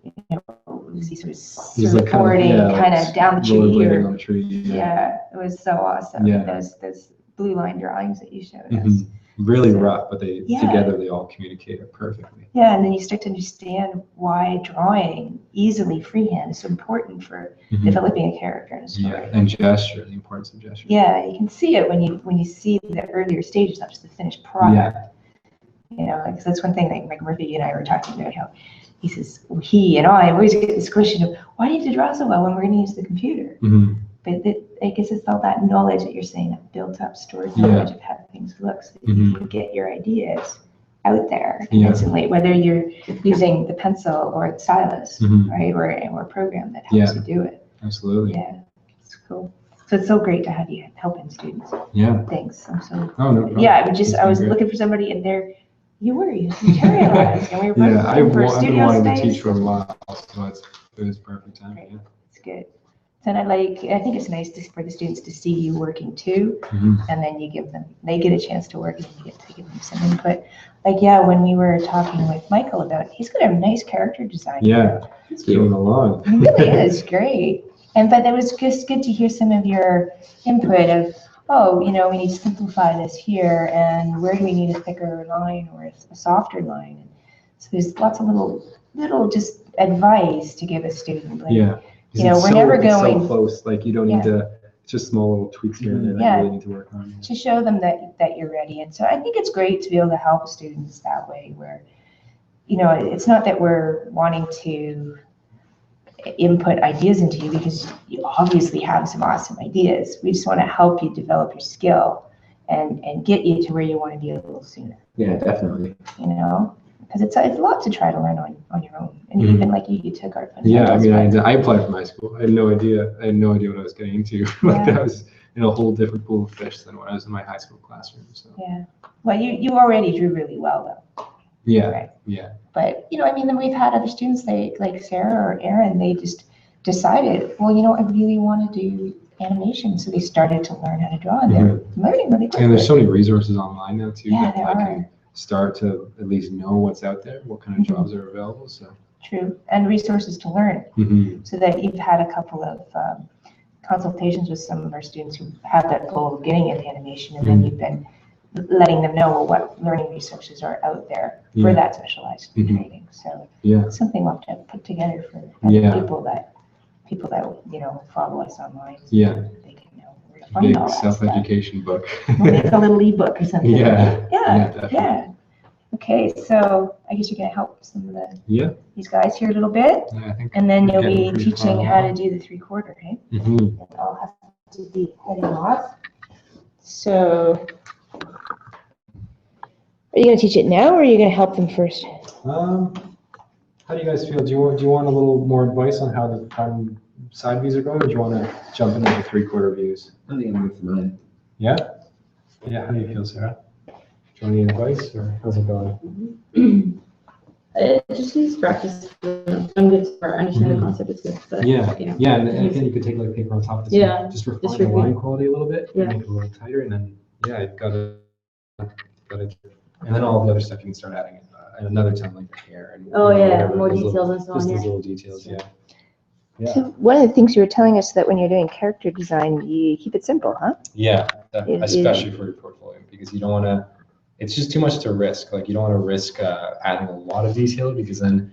you know, he's sort of surfboarding kind of down the tree. On the tree. Yeah, it was so awesome. Yeah. Those blue line drawings that you showed us. Really rough, but they together they all communicate it perfectly. Yeah, and then you start to understand why drawing easily freehand is so important for developing a character in a story. Yeah, and gesture, the importance of gesture. Yeah, you can see it when you see the earlier stages, not just the finished product. You know, because that's one thing that like Murphy and I were talking about, how he says, he and I always get this question of, why do you have to draw so well when we're going to use the computer? But I guess it's all that knowledge that you're saying, that built up stored knowledge of how things look, so that you can get your ideas out there instantly, whether you're using the pencil or the stylus, right, or a program that helps you do it. Absolutely. Yeah, it's cool. So it's so great to have you helping students. Yeah. Thanks. I'm so. Oh no problem. Yeah, I was looking for somebody, and you were materialized, and we were both I've for been studio wanting space. to teach for a while, so it was perfect time. Right. It's good. And I think it's nice for the students to see you working too, and then they get a chance to work, and you get to give them some input. Like, when we were talking with Michael about it, he's got a nice character design. Yeah, it's going along. It really is great. But it was just good to hear some of your input of, we need to simplify this here, and where do we need a thicker line or a softer line? And so there's lots of little just advice to give a student. Like, we're never going so close. Like you don't need to. It's just small little tweaks here and there that you really need to work on. To show them that you're ready. And so I think it's great to be able to help students that way, where, it's not that we're wanting to input ideas into you, because you obviously have some awesome ideas. We just want to help you develop your skill and get you to where you want to be a little sooner. Yeah, definitely. Because it's a lot to try to learn on your own. And even like you took art fundamentals. Yeah, I mean, I applied for my school. I had no idea what I was getting into. Like that was in a whole different pool of fish than when I was in my high school classroom. So. Yeah. Well, you already drew really well, though. Yeah. Right. Yeah. But, then we've had other students, like Sarah or Aaron, they just decided, I really want to do animation. So they started to learn how to draw, and they're learning really quickly. And there's so many resources online now, too. Yeah, that there I are. can start to at least know what's out there, what kind of jobs are available. So. True. And resources to learn. So that you've had a couple of consultations with some of our students who have that goal of getting into animation, and then you've been letting them know what learning resources are out there for that specialized training. So something we'll have to put together for people that follow us online. So they can know where to find big all that self-education book. We'll make a little ebook or something. Yeah. Okay, so I guess you're going to help some of these guys here a little bit, I think and then you'll getting be pretty teaching far how to along. do the 3/4, right? Mm-hmm. I'll have to be heading off. So, are you going to teach it now, or are you going to help them first? How do you guys feel? Do you want a little more advice on how the side views are going, or do you want to jump into the 3/4 views? I think I'm with mine. Yeah? Yeah, how do you feel, Sarah? Do you want any advice, or how's it going? It just needs practice. I'm good for understanding the concept. It's good. But, Yeah, and again, you could take like paper on top of this. Yeah, just refine just the review. line quality a little bit, Yeah. make it a little tighter, and then you've got to, and then all the other stuff you can start adding at another time, like the hair and whatever, more those details little, and so just on. these Yeah. little details. Yeah. So one of the things you were telling us, that when you're doing character design, you keep it simple, huh? Yeah, It- especially for your portfolio, because you don't want to. It's just too much to risk. Like you don't want to risk adding a lot of detail, because then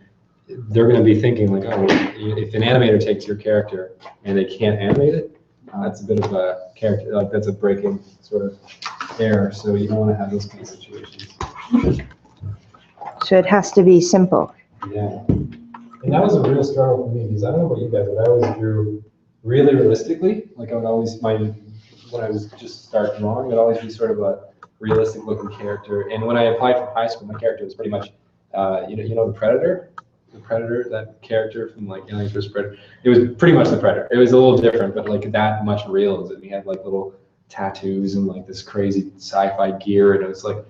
they're going to be thinking like, oh, if an animator takes your character and they can't animate it, that's a bit of a character, like that's a breaking sort of error. So you don't want to have those kind of situations. So it has to be simple. Yeah. And that was a real struggle for me because I don't know about you guys, but I always drew really realistically. Like I would always, when I was just start drawing, it would always be sort of a realistic looking character. And when I applied for high school, my character was pretty much, you know, the Predator, that character from like Alien vs. Predator. It was pretty much the Predator. It was a little different, but like that much realism. He had like little tattoos and like this crazy sci-fi gear, and it was like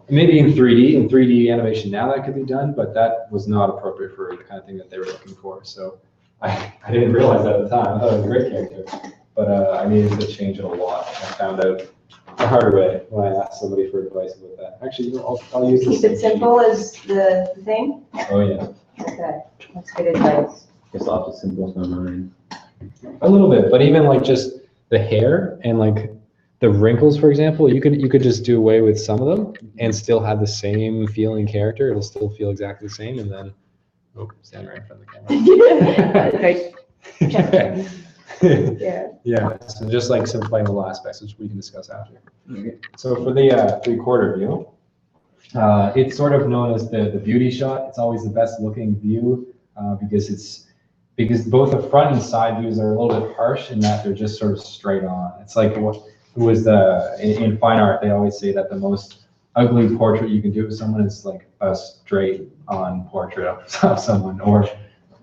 maybe in 3D animation now that could be done, but that was not appropriate for the kind of thing that they were looking for. So I didn't realize that at the time. I thought it was a great character, but I needed to change it a lot. I found out the hard way when I asked somebody for advice about that. Actually, you know, I'll use this. Keep it simple as the thing? Oh yeah. Okay, that's good advice. There's lots of symbols in my mind. A little bit, but even like just the hair and like the wrinkles, for example, you could just do away with some of them and still have the same feeling character. It'll still feel exactly the same, and then stand right in front of the camera. Yeah. Yeah. So just like simplifying the little aspects, which we can discuss after. Okay. So for the 3/4 view, it's sort of known as the beauty shot. It's always the best looking view because both the front and side views are a little bit harsh in that they're just sort of straight on. It's like in fine art, they always say that the most ugly portrait you can do of someone is like a straight on portrait of someone, or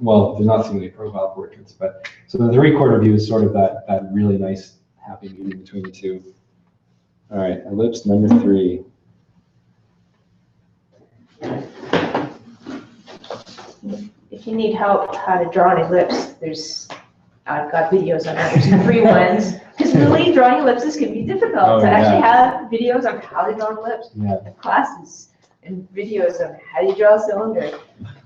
well, there's not too many profile portraits, but so the 3/4 view is sort of that really nice happy medium between the two. All right, ellipse number 3. If you need help how to draw an ellipse, I've got videos on that. There's some free ones. Because really, drawing ellipses can be difficult. To actually have videos on how to draw an ellipse, classes and videos on how do you draw a cylinder.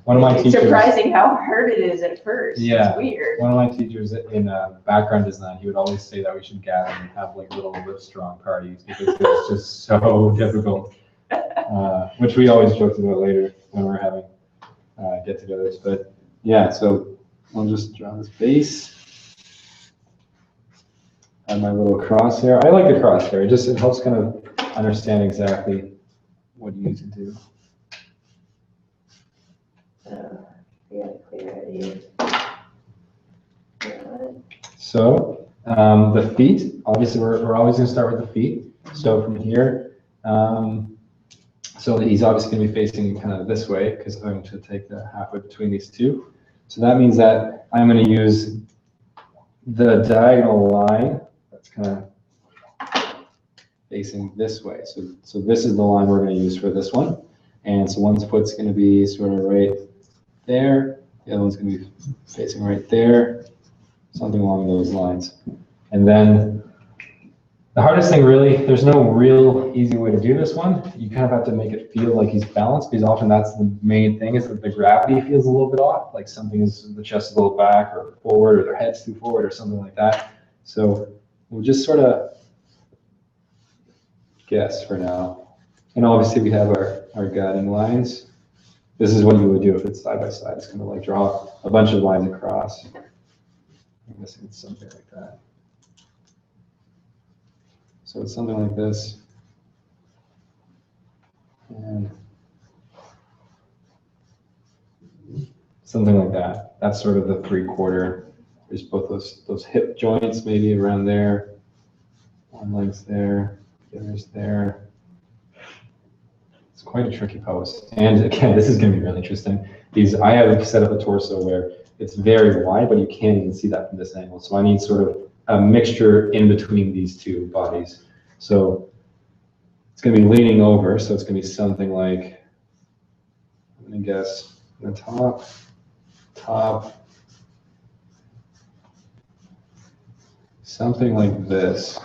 One of my It's teachers. surprising how hard it is at first. Yeah. It's weird. One of my teachers in background design, he would always say that we should gather and have like little ellipse drawing parties because it's just so difficult. Which we always joked about later when we're having get-togethers. But yeah, so I'll just draw this base. And my little crosshair. I like the crosshair. It helps kind of understand exactly what you need to do. We got a clear idea. So the feet, obviously we're always going to start with the feet. So from here, so he's obviously going to be facing kind of this way because I'm going to take the halfway between these two. So that means that I'm going to use the diagonal line that's kind of facing this way. So this is the line we're going to use for this one. And so one's foot's going to be sort of right there. The other one's going to be facing right there. Something along those lines. And then the hardest thing really, there's no real easy way to do this one. You kind of have to make it feel like he's balanced because often that's the main thing is that the gravity feels a little bit off. Like something is, the chest is a little back or forward or their head's too forward or something like that. So we'll just sort of guess for now. And obviously we have our guiding lines. This is what you would do if it's side by side. It's kind of like draw a bunch of lines across. I'm guessing it's something like that. So it's something like this. And something like that. That's sort of the 3/4. There's both those hip joints maybe around there. One leg's there, the other's there. It's quite a tricky pose. And again, this is going to be really interesting. I have set up a torso where it's very wide, but you can't even see that from this angle. So I need sort of a mixture in between these two bodies. So it's going to be leaning over. So it's going to be something like, I'm going to guess, the top, something like this.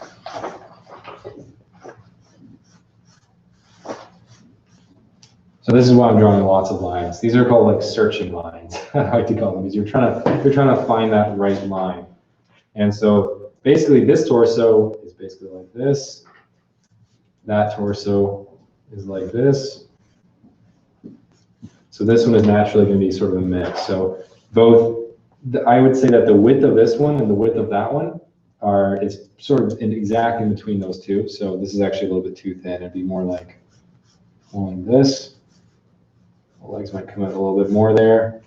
So this is why I'm drawing lots of lines. These are called like searching lines. I like to call them because you're trying to find that right line. And so basically this torso is basically like this. That torso is like this. So this one is naturally going to be sort of a mix. So I would say that the width of this one and the width of that one is sort of exactly in between those two. So this is actually a little bit too thin. It'd be more like this. The legs might come out a little bit more there.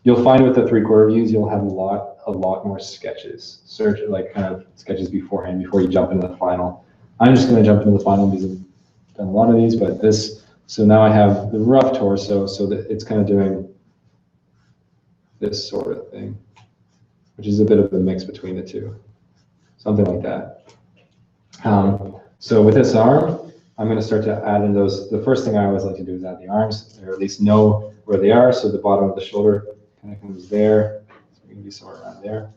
You'll find with the 3/4 views, you'll have a lot more sketches. Search like kind of sketches beforehand before you jump into the final. I'm just going to jump into the final because I've done a lot of these, but this, so now I have the rough torso, so that it's kind of doing this sort of thing, which is a bit of a mix between the two, something like that. So with this arm, I'm going to start to add in those. The first thing I always like to do is add the arms, or at least know where they are. So the bottom of the shoulder kind of comes there. It's going to be somewhere around there.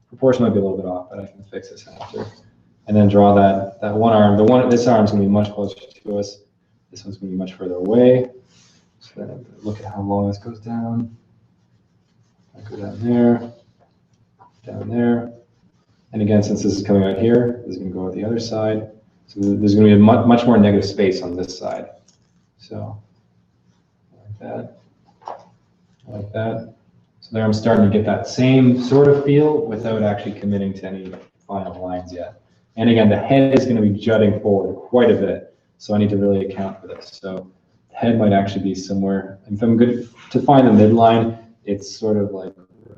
Proportion might be a little bit off, but I can fix this after. And then draw that one arm. This arm's going to be much closer to us. This one's going to be much further away. So then I'm going to look at how long this goes down. I go down there. And again, since this is coming out here, this is going to go out the other side. So there's going to be a much more negative space on this side. So like that. So there I'm starting to get that same sort of feel without actually committing to any final lines yet. And again, the head is going to be jutting forward quite a bit. So I need to really account for this. So the head might actually be somewhere. If I'm good to find the midline, it's sort of like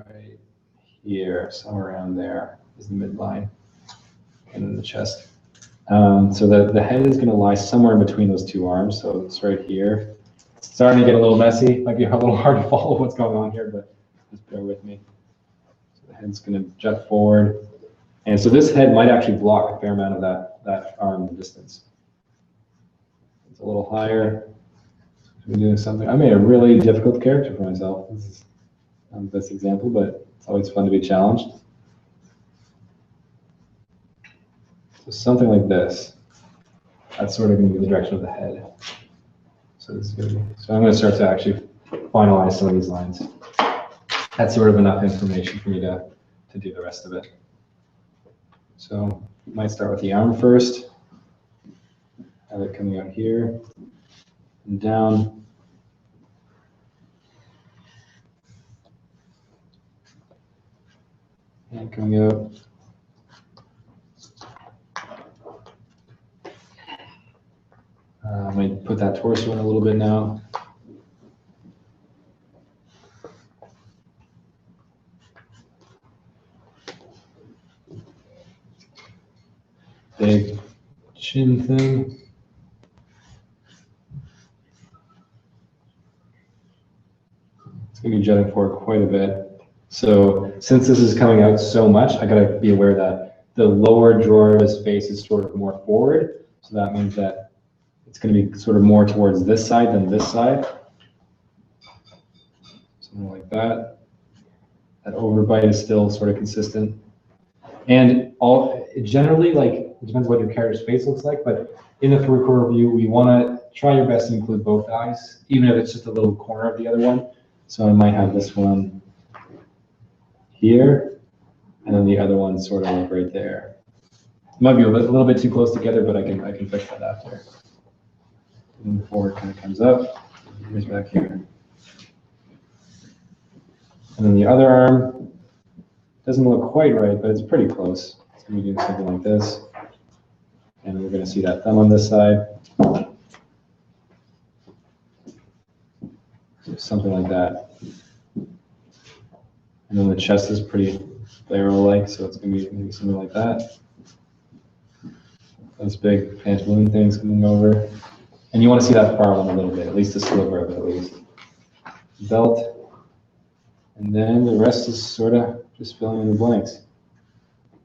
right here, somewhere around there is the midline, and then the chest. So the head is going to lie somewhere in between those two arms. So it's right here. It's starting to get a little messy. Might be a little hard to follow what's going on here, but just bear with me. So the head's going to jut forward. And so this head might actually block a fair amount of that arm distance. It's a little higher. I'm doing something. I made a really difficult character for myself. This is not the best example, but it's always fun to be challenged. So something like this. That's sort of going to be the direction of the head. So this is going to be. So I'm going to start to actually finalize some of these lines. That's sort of enough information for me to do the rest of it. So we might start with the arm first. Have it coming out here and down. And coming out. I might put that torso in a little bit now. Big chin thing. It's going to be jutting forward quite a bit. So since this is coming out so much, I got to be aware that the lower drawer of his face is sort of more forward. So that means that it's going to be sort of more towards this side than this side. Something like that. That overbite is still sort of consistent. And generally, like, it depends what your character's face looks like, but in the 3/4 view, we want to try your best to include both eyes, even if it's just a little corner of the other one. So I might have this one here, and then the other one sort of like right there. It might be a little bit too close together, but I can fix that after. And the forward kind of comes up, here's back here. And then the other arm doesn't look quite right, but it's pretty close. It's going to be doing something like this. And we're going to see that thumb on this side. So something like that. And then the chest is pretty barrel-like, so it's going to be maybe something like that. Those big pantaloon things coming over. And you want to see that far one a little bit, at least a sliver of it at least. Belt. And then the rest is sort of just filling in the blanks.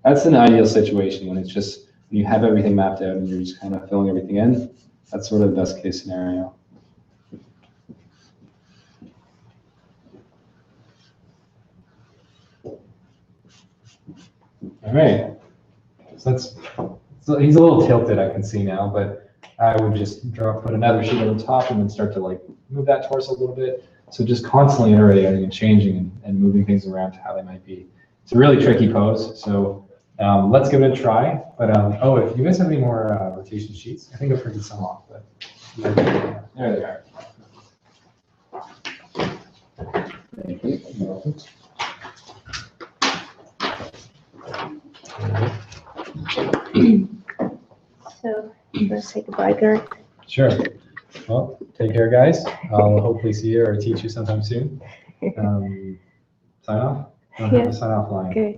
That's an ideal situation when it's just, when you have everything mapped out and you're just kind of filling everything in. That's sort of the best case scenario. All right. So he's a little tilted, I can see now, but I would just put another sheet on the top and then start to like move that torso a little bit. So just constantly iterating and changing and moving things around to how they might be. It's a really tricky pose, so let's give it a try. But oh, if you guys have any more rotation sheets, I think I've printed some off, but there they are. Thank you. You're welcome. So let's say goodbye, Garth. Sure. Well, take care, guys. I'll hopefully see you or teach you sometime soon. Sign off? I don't have a sign off line. Okay.